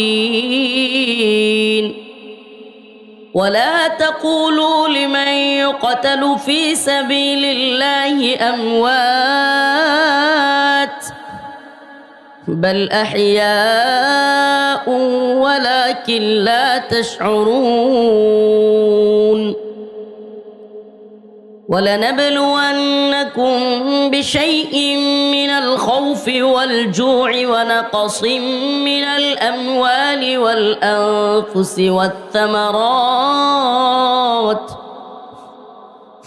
الصابرين ولا تقولوا لمن يقتل في سبيل الله أموات بل أحياء ولكن لا تشعرون ولنبلونكم بشيء من الخوف والجوع ونقص من الأموال والأنفس والثمرات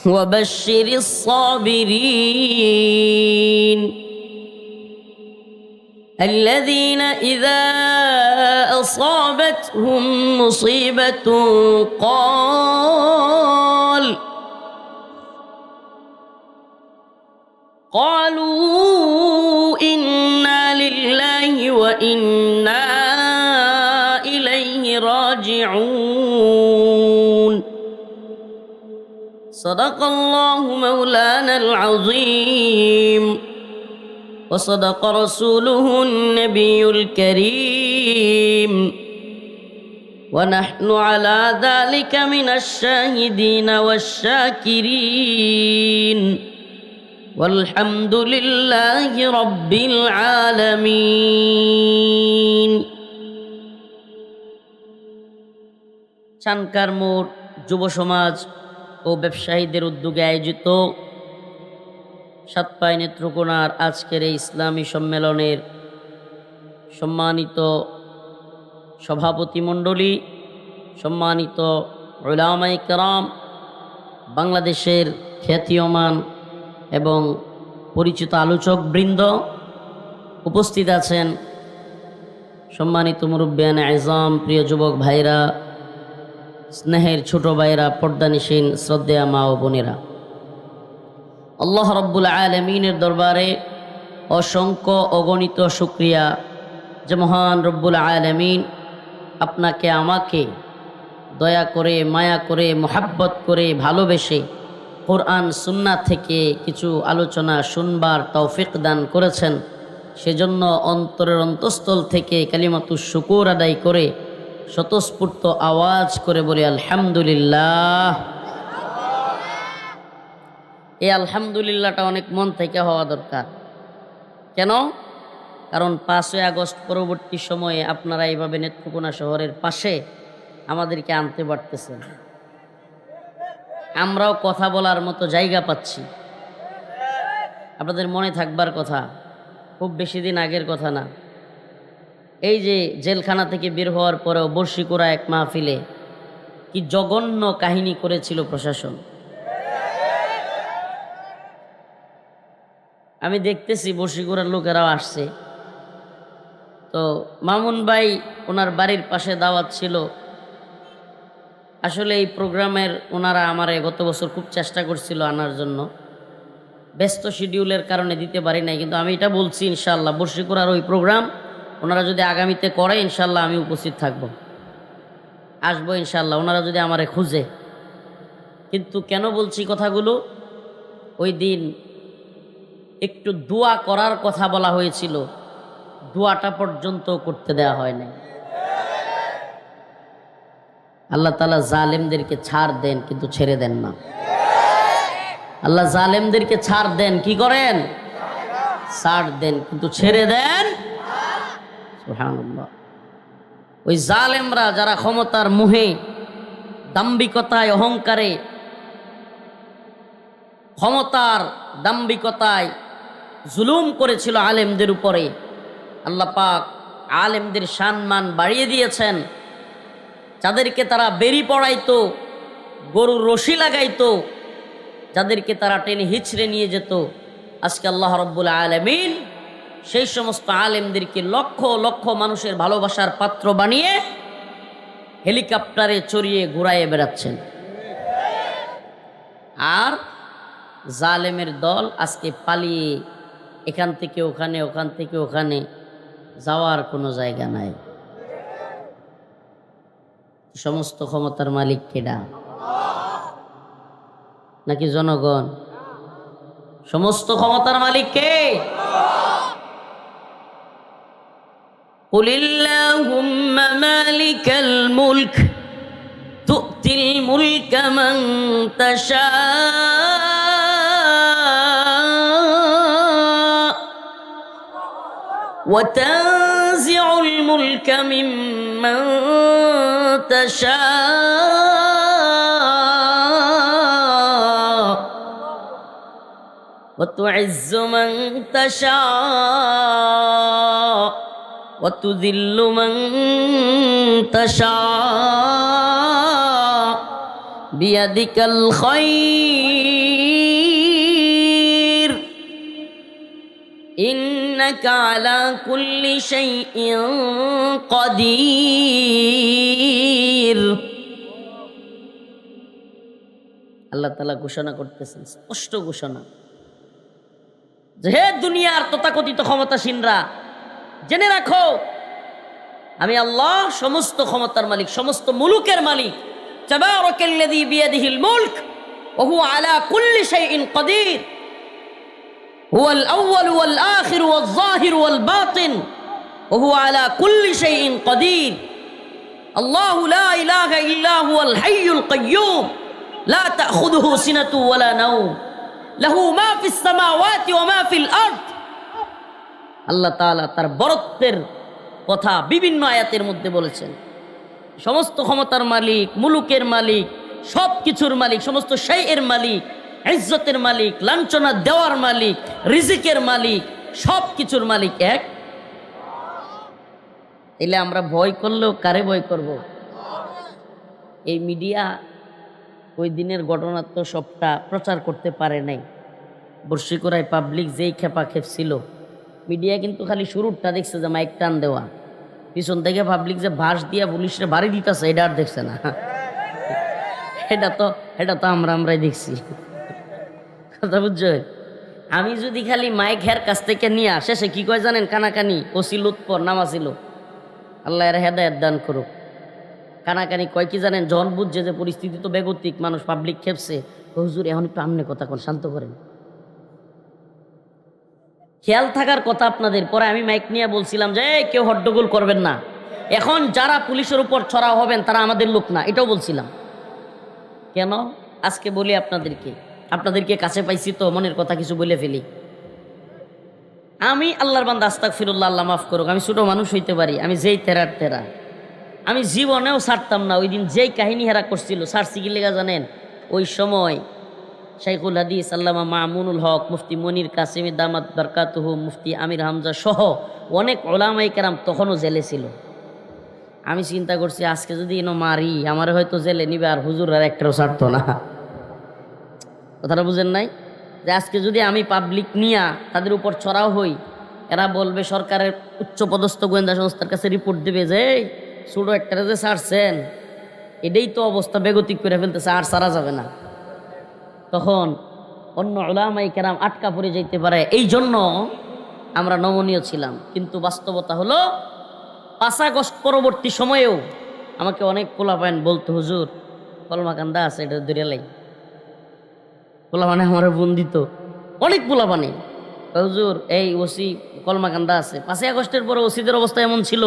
وبشر الصابرين الذين إذا أصابتهم مصيبة قالوا إنا لله وإنا إليه راجعون صدق الله مولانا العظيم وصدق رسوله النبي الكريم ونحن على ذلك من الشاهدين والشاكرين والحمد لله رب العالمين। চানকার মোড় যুব সমাজ ও ব্যবসায়ীদের উদ্যোগে আয়োজিত সাতপাই নেত্রকোনার আজকের এই ইসলামী সম্মেলনের সম্মানিত সভাপতি মণ্ডলী, সম্মানিত উলামায়ে কেরাম, বাংলাদেশের খ্যাতিমান এবং পরিচিত আলোচক বৃন্দ, উপস্থিত আছেন সম্মানিত মুরব্বিয়ানে আযম, প্রিয় যুবক ভাইরা, স্নেহের ছোট ভাইরা, পর্দানিশীন শ্রদ্ধেয়া মা ও বোনেরা, আল্লাহ রব্বুল আলামিনের দরবারে অসংখ্য অগণিত শুকরিয়া যে মহান রব্বুল আলামিন আপনাকে আমাকে দয়া করে, মায়া করে, মোহাব্বত করে, ভালোবেসে কোরআন সুন্নাহ থেকে কিছু আলোচনা শুনবার তৌফিক দান করেছেন। সেজন্য অন্তরের অন্তঃস্থল থেকে কালিমাতুশ শুকুর আদায় করে স্বতঃস্ফূর্ত আওয়াজ করে বলি আলহামদুলিল্লাহ। এই আলহামদুলিল্লাহটা অনেক মন থেকে হওয়া দরকার। কেন? কারণ 5ই আগস্ট পরবর্তী সময়ে আপনারা এইভাবে নেত্রকোনা শহরের পাশে আমাদেরকে আনতে পারতেছেন, আমরাও কথা বলার মতো জায়গা পাচ্ছি। আপনাদের মনে থাকবার কথা, খুব বেশি দিন আগের কথা না, এই যে জেলখানা থেকে বের হওয়ার পরেও বর্ষিকুড়া এক মাহফিলে কি জঘন্য কাহিনী করেছিল প্রশাসন। আমি দেখতেছি বর্ষিকুড়ার লোকেরাও আসছে। তো মামুন ভাই ওনার বাড়ির পাশে দাওয়াত ছিল। আসলে এই প্রোগ্রামের ওনারা আমারে গত বছর খুব চেষ্টা করছিল আনার জন্য, ব্যস্ত শিডিউলের কারণে দিতে পারি নাই। কিন্তু আমি এটা বলছি ইনশাআল্লাহ বর্ষিকুড়ার ওই প্রোগ্রাম ওনারা যদি আগামীতে করে ইনশাআল্লাহ আমি উপস্থিত থাকব, আসবো ইনশাআল্লাহ, ওনারা যদি আমারে খুঁজে। কিন্তু কেন বলছি কথাগুলো? ওই দিন একটু দোয়া করার কথা বলা হয়েছিল, দোয়াটা পর্যন্ত করতে দেওয়া হয় নাই। আল্লাহ তাআলা জালেমদেরকে ছাড় দেন, কিন্তু ছেড়ে দেন না। আল্লাহ জালেমদেরকে ছাড় দেন, কি করেন? ছাড় দেন, কিন্তু ছেড়ে দেন। সুবহানাল্লাহ। ওই জালেমরা যারা ক্ষমতার মোহে, দাম্ভিকতায়, অহংকারে, ক্ষমতার দাম্ভিকতায় জুলুম করেছিল আলেমদের উপরে, আল্লাহ পাক আলেমদের সম্মান বাড়িয়ে দিয়েছেন। যাদেরকে তারা বেরি পড়াইতো, গরুর রশি লাগাইতো, যাদেরকে তারা টেনে হিচড়ে নিয়ে যেত, আজকে আল্লাহ রাব্বুল আলামিন সেই সমস্ত আলেমদেরকে লক্ষ লক্ষ মানুষের ভালোবাসার পাত্র বানিয়ে হেলিকপ্টারে চড়িয়ে ঘুরাইয়ে বেড়াচ্ছেন। আর জালেমের দল আজকে পালিয়ে এখান থেকে ওখানে, ওখান থেকে ওখানে, যাওয়ার কোনো জায়গা নাই। সমস্ত ক্ষমতার মালিক কেডা? নাকি জনগণ? সমস্ত ক্ষমতার মালিক কে? কুলিল্লাহুম্মা মালিকাল মুলক তু'তিল মুলকা মান তাশা ওয়া তানজিউল মুলকা মিম্মান তাশা وتعز من تشاء وتذل من تشاء بيدك الخير إنك على كل شيء قدير। আল্লাহ তাআলা ঘোষণা করতেছেন, স্পষ্ট ঘোষণা, যে হে দুনিয়ার তথাকথিত ক্ষমতাসীনরা, জেনে রাখো আমি আল্লাহ সমস্ত ক্ষমতার মালিক, সমস্ত মুলুকের মালিক। তাবারাকাল্লাযী বিয়াদিহিল মুলক ওয়া হুয়া আলা কুল্লি শাইইন কাদির, হুয়াল আউয়াল ওয়াল আখির ওয়াল যাহির ওয়াল বাতিন ওয়া হুয়া আলা কুল্লি শাইইন কাদির। আল্লাহু লা ইলাহা ইল্লা হুয়াল হাইয়ুল কাইয়্যুম লা তাখুযুহু সিনাতুন ওয়ালা নাওম লাহু মা ফিস সামাওয়াতি ওয়া মা ফিল আরদ। আল্লাহ তাআলা তার বরত্বের কথা বিভিন্ন আয়াতের মধ্যে বলেছেন। সমস্ত ক্ষমতার মালিক, মুলুকের মালিক, সব কিছুর মালিক, সমস্ত শাইয়ের মালিক, ইজ্জতের মালিক, লাঞ্ছনা দেওয়ার মালিক, রিজিকের মালিক, সব কিছুর মালিক এক। এলে আমরা ভয় করলেও কারে ভয় করব? এই মিডিয়া ওই দিনের ঘটনা তো সবটা প্রচার করতে পারে নাই। বর্ষিকরায় পাবলিক যেই খেপা খেপছিল, মিডিয়া কিন্তু খালি শুরুরটা দেখছে যে মাইক টান দেওয়া, পিছন থেকে পাবলিক যে ভাস দিয়া পুলিশরে বাড়ি দিতেছে এটা আর দেখছে না। এটা তো আমরাই দেখছি। কথা বুঝছো? আমি যদি খালি মাইক হের কাছ থেকে নিয়ে শেষে কি কয় জানেন? কানাকানি ওসিল উৎপর নামাছিল, আল্লাহ এর হেদায়েত দান করুক। কানাকানি কয় কি জানেন? জন বুঝছে যে পরিস্থিতি তো বেগতিক, মানুষ পাবলিক খেপছে, হুজুর এখন একটু আমনে কথা কোন, শান্ত করেন। খেয়াল থাকার কথা আপনাদের। পরে আমি মাইক নিয়ে বলছিলাম যে কেউ হট্টগোল করবেন না, এখন যারা পুলিশের উপর ছড়াও হবেন তারা আমাদের লোক না, এটাও বলছিলাম। কেন? আজকে বলি আপনাদেরকে কাছে পাইছি তো মনের কথা কিছু বলে ফেলি। আমি আল্লাহর বান্দা, আস্তাগফিরুল্লাহ, আল্লাহ মাফ করুক, আমি ছোট মানুষ হইতে পারি, আমি যেই তেরা আমি জীবনেও ছাড়তাম না। ওই দিন যেই কাহিনী হেরা করছিল, ছাড়ছি কি লেগা জানেন? ওই সময় শাইখুল হাদিস আল্লামা মামুনুল হক, মুফতি মনির কাসিমি দামাত বারকাতুহু, মুফতি আমির হামজা সহ অনেক ওলামায়ে কেরাম তখনও জেলে ছিল। আমি চিন্তা করছি আজকে যদি এনো মারি, আমার হয়তো জেলে নিবে, আর হুজুর আর একটাও ছাড়তো না। কথাটা বুঝেন নাই? যে আজকে যদি আমি পাবলিক নিয়া তাদের উপর ছড়াও হই, এরা বলবে সরকারের উচ্চপদস্থ গোয়েন্দা সংস্থার কাছে রিপোর্ট দেবে যে ছোট একটা যে ছাড়ছেন, এটাই তো অবস্থা বেগতিক করে ফেলতেছে, আর ছাড়া যাবে না। তখন অন্য উলামায়ে কেরাম আটকা পড়ে যাইতে পারে, এই জন্য আমরা নমনীয় ছিলাম। কিন্তু বাস্তবতা হলো 5 আগস্ট পরবর্তী সময়েও আমাকে অনেক পোলাপাইন বলতো, হুজুর কলমাকান্দা আছে, এটা ধরে লাই। পোলাপানে আমার বোন দিত, অনেক পোলাপানে। হুজুর এই ওসি কলমাকান্দা আছে, 5ই আগস্টের পরে ওসিদের অবস্থা এমন ছিল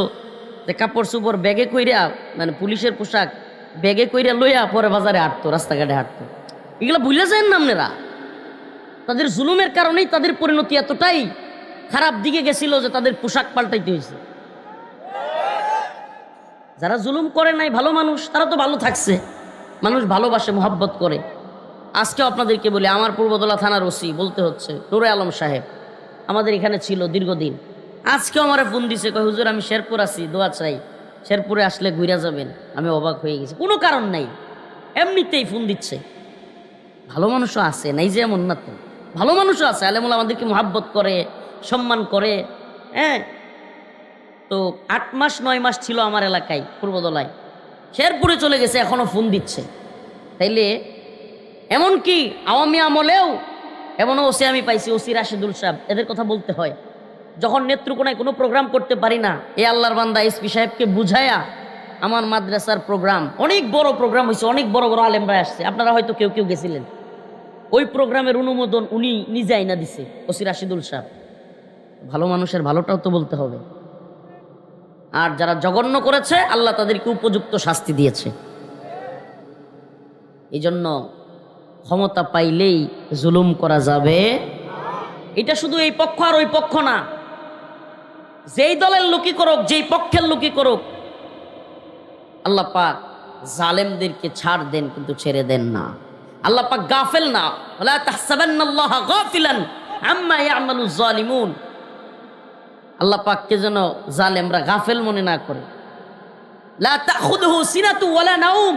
যে কাপড় চোপড় ব্যাগে কইরা, মানে পুলিশের পোশাক ব্যাগে কইরা লইয়া পরে বাজারে হাঁটতো, রাস্তাঘাটে হাঁটতো। এগুলো ভুলে যায় না আপনারা? তাদের জুলুমের কারণেই তাদের পরিণতি এতটাই খারাপ দিকে গেছিল যে তাদের পোশাক পাল্টাইতে হয়েছে। যারা জুলুম করে নাই, ভালো মানুষ, তারা তো ভালো থাকছে, মানুষ ভালোবাসে, মোহাব্বত করে। আজকেও আপনাদেরকে বলি, আমার পূর্বদলা থানার ওসি বলতে হচ্ছে নুরে আলম সাহেব আমাদের এখানে ছিল দীর্ঘদিন। আজকেও আমার ফোন দিছে, কয় হুজুর আমি শেরপুর আছি, দোয়া চাই, শেরপুরে আসলে ঘুরে যাবেন। আমি অবাক হয়ে গেছি, কোনো কারণ নাই, এমনিতেই ফোন দিচ্ছে। ভালো মানুষও আছে, নাই যে এমন না, তো ভালো মানুষও আছে, আলেমুল আমাদেরকে মোহাব্বত করে, সম্মান করে। হ্যাঁ, তো 8 মাস 9 মাস ছিল আমার এলাকায় পূর্বদলায়, শেরপুরে চলে গেছে, এখনো ফোন দিচ্ছে। তাইলে এমনকি আওয়ামী আমলেও এমনও ওসি আমি পাইছি, ওসি রাশেদুল সাহেব, এদের কথা বলতে হয়। যখন নেত্রকোনায় কোনো প্রোগ্রাম করতে পারি না, এ আল্লাহর বান্দা এসপি সাহেবকে বুঝায়া আমার মাদ্রাসার প্রোগ্রাম, অনেক বড় প্রোগ্রাম হয়েছে, অনেক বড় বড় আলেমরা আসছে, আপনারা হয়তো কেউ কেউ গেছিলেন। ওই প্রোগ্রামের অনুমোদন উনি নিজে আইনা দিছে, ওসি রাশেদুল সাহেব। ভালো মানুষের ভালোটাও তো বলতে হবে। আর যারা জঘন্য করেছে, আল্লাহ তাদেরকে উপযুক্ত শাস্তি দিয়েছে। এই জন্য ক্ষমতা পাইলেই জুলুম করা যাবে। এটা শুধু এই পক্ষ আর ওই পক্ষ না, যেই দলের লোকই করুক, যেই পক্ষের লোকই করুক, আল্লাহ পাক জালেমদেরকে ছাড় দেন, কিন্তু ছেড়ে দেন না। আল্লাহ পাক গাফেল না, ওয়ালা তাহসাবান্নাল্লাহা গাফিলান আম্মা ইয়ামালুজ জালিমুন। আল্লাহ পাককে যেন জালেমরা গাফেল মনে না করে। লা তাখুযুহু সিনাতু ওয়ালা নাউম।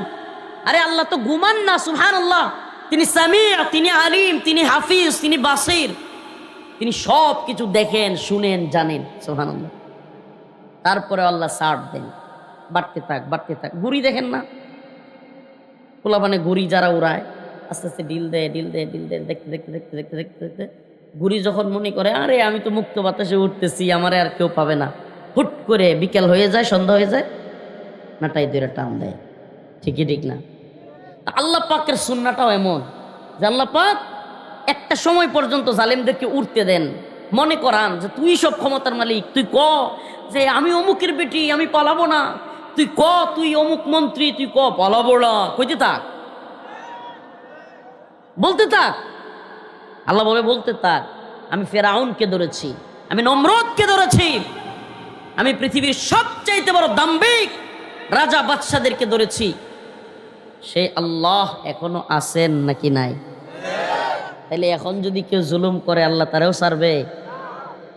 আরে আল্লাহ তো ঘুমান না, সুবহানাল্লাহ। তিনি সামিউ, তিনি আলিম, তিনি হাফিজ, তিনি বাসির, তিনি সব কিছু দেখেন, শুনেন, জানেন, সুবহানাল্লাহ। তারপরে আল্লাহ ছাড় দেন, বাড়তে থাক, বাড়তে থাক। ঘুড়ি দেখেন না, পোলাপানে ঘুড়ি যারা উড়ায়, আস্তে আস্তে ডিল দেয়, ডিল দেয়, ডিল দেয়, দেখতে দেখতে দেখতে দেখতে দেখতে দেখতে ঘুড়ি যখন মনে করে আরে আমি তো মুক্ত বাতাসে উঠতেছি, আমারে আর কেউ পাবে না, হুট করে বিকেল হয়ে যায়, সন্ধ্যা হয়ে যায়, নাটাই দূরে টান দেয়। ঠিকই ঠিক না? আল্লাহ পাকের সুন্নাহটাও এমন যে আল্লাহ পাক একটা সময় পর্যন্ত জালেমদেরকে উঠতে দেন, মনে করান যে তুই সব ক্ষমতার মালিক, তুই ক যে আমি অমুকের বেটি, আমি পালাবো না, তুই ক তুই অমুক মন্ত্রী, তুই ক পালাবো না, কইতে থাক, বলতে থাক। আল্লাহ বলে বলতে থাক, আমি ফেরাউনকে ধরেছি, আমি নমরুদকে ধরেছি, আমি পৃথিবীর সবচাইতে বড় দাম্ভিক রাজা বাদশাদেরকে ধরেছি। সেই আল্লাহ এখনো আছেন নাকি নাই? তাইলে এখন যদি কেউ জুলুম করে, আল্লাহ তারেও ছাড়বে?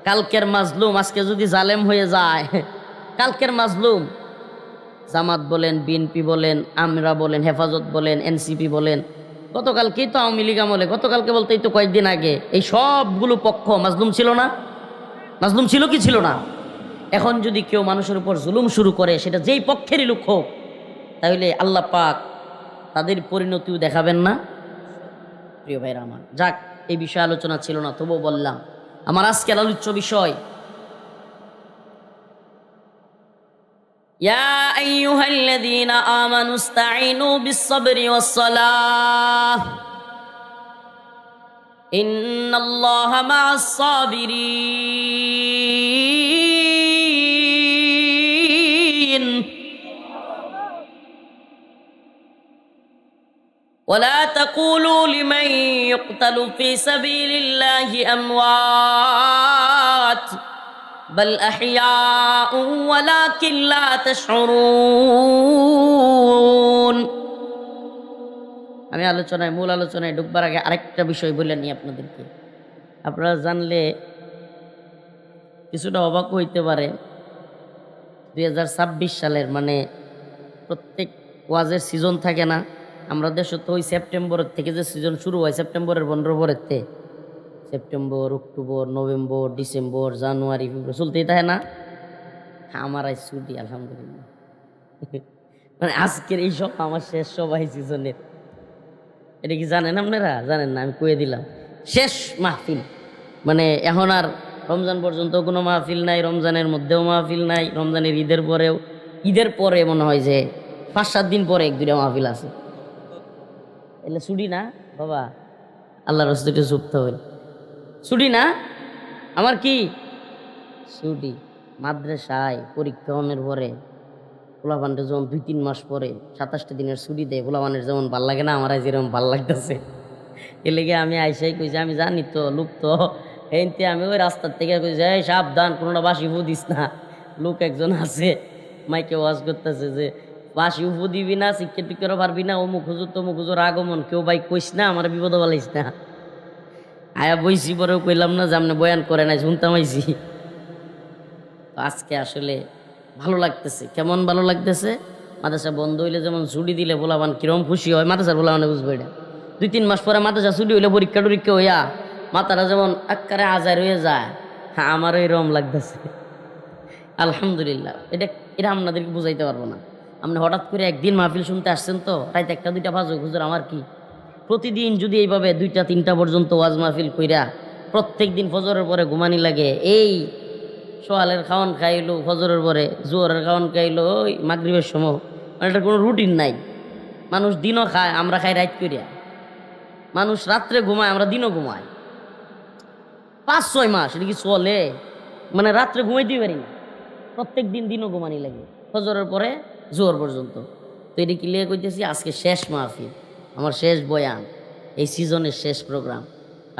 কালকের মাজলুম আজকে যদি জালেম হয়ে যায়, কালকের মাজলুম জামাত বলেন, বিএনপি বলেন, আমরা বলেন, হেফাজত বলেন, এনসিপি বলেন, গতকালকেই তো আওয়ামী লীগ আমলে, গতকালকে বলতেই তো কয়েকদিন আগে এই সবগুলো পক্ষ মাজলুম ছিল না? মাজলুম ছিল কি ছিল না? এখন যদি কেউ মানুষের উপর জুলুম শুরু করে, সেটা যেই পক্ষেরই লোক হোক, তাহলে আল্লাহ পাক তাদের পরিণতিও দেখাবেন না? প্রিয় ভাইরা আমার, যাক, এই বিষয়ে আলোচনা ছিল না, তবুও বললাম। আমার আজকের আলোচ্য বিষয়, ইয়া আইয়ুহাল্লাযীনা আমানুস্তাঈনু বিস-সাবরি ওয়াস-সালাহ ইন্নাল্লাহা মা'আস-সাবিরিন ولا تقولوا لمن يقتل في سبيل الله أموات بل أحياء ولكن لا تشعرون। আমি মূল আলোচনায় ঢুকবার আগে আরেকটা বিষয় বলে নিই আপনাদেরকে। আপনারা জানলে কিছুটা অবাক হইতে পারে। 2026 সালের, মানে প্রত্যেক ওয়াজের সিজন থাকে না, আমরা দেশে তো ওই সেপ্টেম্বরের থেকে যে সিজন শুরু হয়, সেপ্টেম্বরের 15 পরেতে, সেপ্টেম্বর, অক্টোবর, নভেম্বর, ডিসেম্বর, জানুয়ারি, ফেব্রুয়ারি চলতেই থাকে না? আমার আজ ছুটি, আলহামদুলিল্লাহ। মানে আজকের এই সব আমার শেষ সবাই সিজনের। এটা কি জানেন আপনারা? জানেন না? আমি কয়ে দিলাম, শেষ মাহফিল। মানে এখন আর রমজান পর্যন্ত কোনো মাহফিল নাই, রমজানের মধ্যেও মাহফিল নাই, রমজানের ঈদের পরেও, ঈদের পরে মনে হয় যে 5-7 দিন পরে 1-2টা মাহফিল আছে। এলে ছুটি না বাবা? আল্লাহর রাস্তায় একটু চুপতে হইল। ছুটি না আমার কি ছুটি মাদ্রাসায় পরীক্ষা অনের পরে পোলাপানটা যখন 2-3 মাস পরে 27টা দিনের ছুটি দেয়, পোলাপানের যেমন ভাল লাগে না, আমার যেরকম ভাল লাগতেছে। এ লেগে আমি আইসাই কইছি, আমি জানি তো লোক তো এইতে, আমি ওই রাস্তার থেকে কইছি এই সাবধান কোনোটা বাসি উফু দিস না। লোক একজন আছে মাইকে ওয়াজ করতেছে যে বাসি উফু দিবি না, শিক্ষা টিক্ষারও পারবি না, অমুক হুজুর তমুক হুজুর আগমন, কেউ ভাই কইস না, আমার বিপদ বলাইস না। আয়া বইছি পরেও কইলাম না যে আপনি বয়ান করে নাই, শুনতাম আইছি। আজকে আসলে ভালো লাগতেছে। কেমন ভালো লাগতেছে? মাদ্রাসা বন্ধ হইলে যেমন ছুটি দিলে পোলাপান কিরম খুশি হয়, মাদ্রাসার পোলাপানে বুঝবো এটা। 2-3 মাস পরে মাদ্রাসা ছুটি হইলে পরীক্ষা টরীক্ষা হইয়া মাথাটা যেমন আক্কারে আজার হয়ে যায়, হ্যাঁ আমারও এরকম লাগতেছে। আলহামদুলিল্লাহ। এটা আপনাদেরকে বুঝাইতে পারবো না। আপনি হঠাৎ করে একদিন মাহফিল শুনতে আসছেন তো, রাইতে 1-2টা বাজে, হুজুর আমার কি প্রতিদিন যদি এইভাবে 2টা-3টা পর্যন্ত ওয়াজ মাহফিল কইরা প্রত্যেক দিন ফজরের পরে ঘুমানি লাগে, এই সোয়ালের খাওয়ান খাইলো ফজরের পরে, জোহরের খাওয়ান খাইলো ওই মাগরিবের সময়, মানে এটার কোনো রুটিন নাই। মানুষ দিনও খায়, আমরা খাই রাত করিয়া। মানুষ রাত্রে ঘুমায়, আমরা দিনও ঘুমাই। 5-6 মাস এটা কি চলে? মানে রাত্রে ঘুমাইতেই পারি না, প্রত্যেক দিন দিনও ঘুমানি লাগে ফজরের পরে জোহর পর্যন্ত। তো এটা কি লিয়ে কইতেছি, আজকে শেষ মাহফিল, আমার শেষ বয়ান, এই সিজনের শেষ প্রোগ্রাম।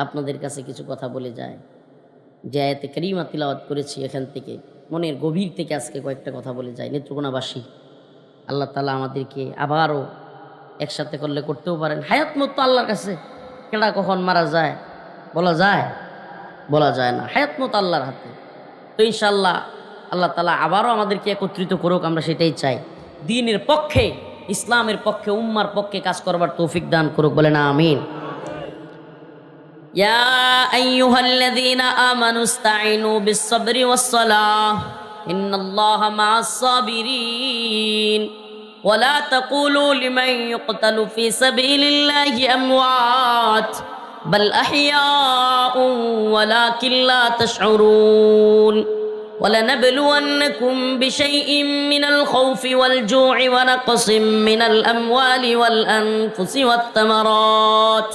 আপনাদের কাছে কিছু কথা বলে যায়। যে আয়াতে কারিমা তিলাওয়াত করেছি এখান থেকে মনের গভীর থেকে আজকে কয়েকটা কথা বলে যায়। নেত্রকোনাবাসী, আল্লাহ তাআলা আমাদেরকে আবারও একসাথে করলে করতেও পারেন। হায়াত মত তো আল্লাহর কাছে, কেডা কখন মারা যায় বলা যায়? বলা যায় না। হায়াত মত আল্লাহর হাতে। তো ইনশাআল্লাহ আল্লাহ তাআলা আবারও আমাদেরকে একত্রিত করুক, আমরা সেটাই চাই। দ্বীনের পক্ষে, ইসলামের পক্ষে, উম্মার পক্ষে কাজ করবার তৌফিক দান করুক, বলে না আমিন। ইয়া আইয়ুহাল্লাযীনা আমানু ইসতাঈনু বিস-সাবরি ওয়াস-সালাহ ইন্নাল্লাহা মা'আস-সাবিরিন ওয়া লা তাকুলু লিমান ইউকতালু ফী সাবিলিল্লাহি আমওয়াত বাল আহইয়াউন ওয়ালাকিন লা তাশউরুন ولنبلونكم بشيء من الخوف والجوع ونقص من الأموال والأنفس والثمرات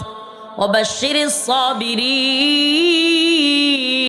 وبشر الصابرين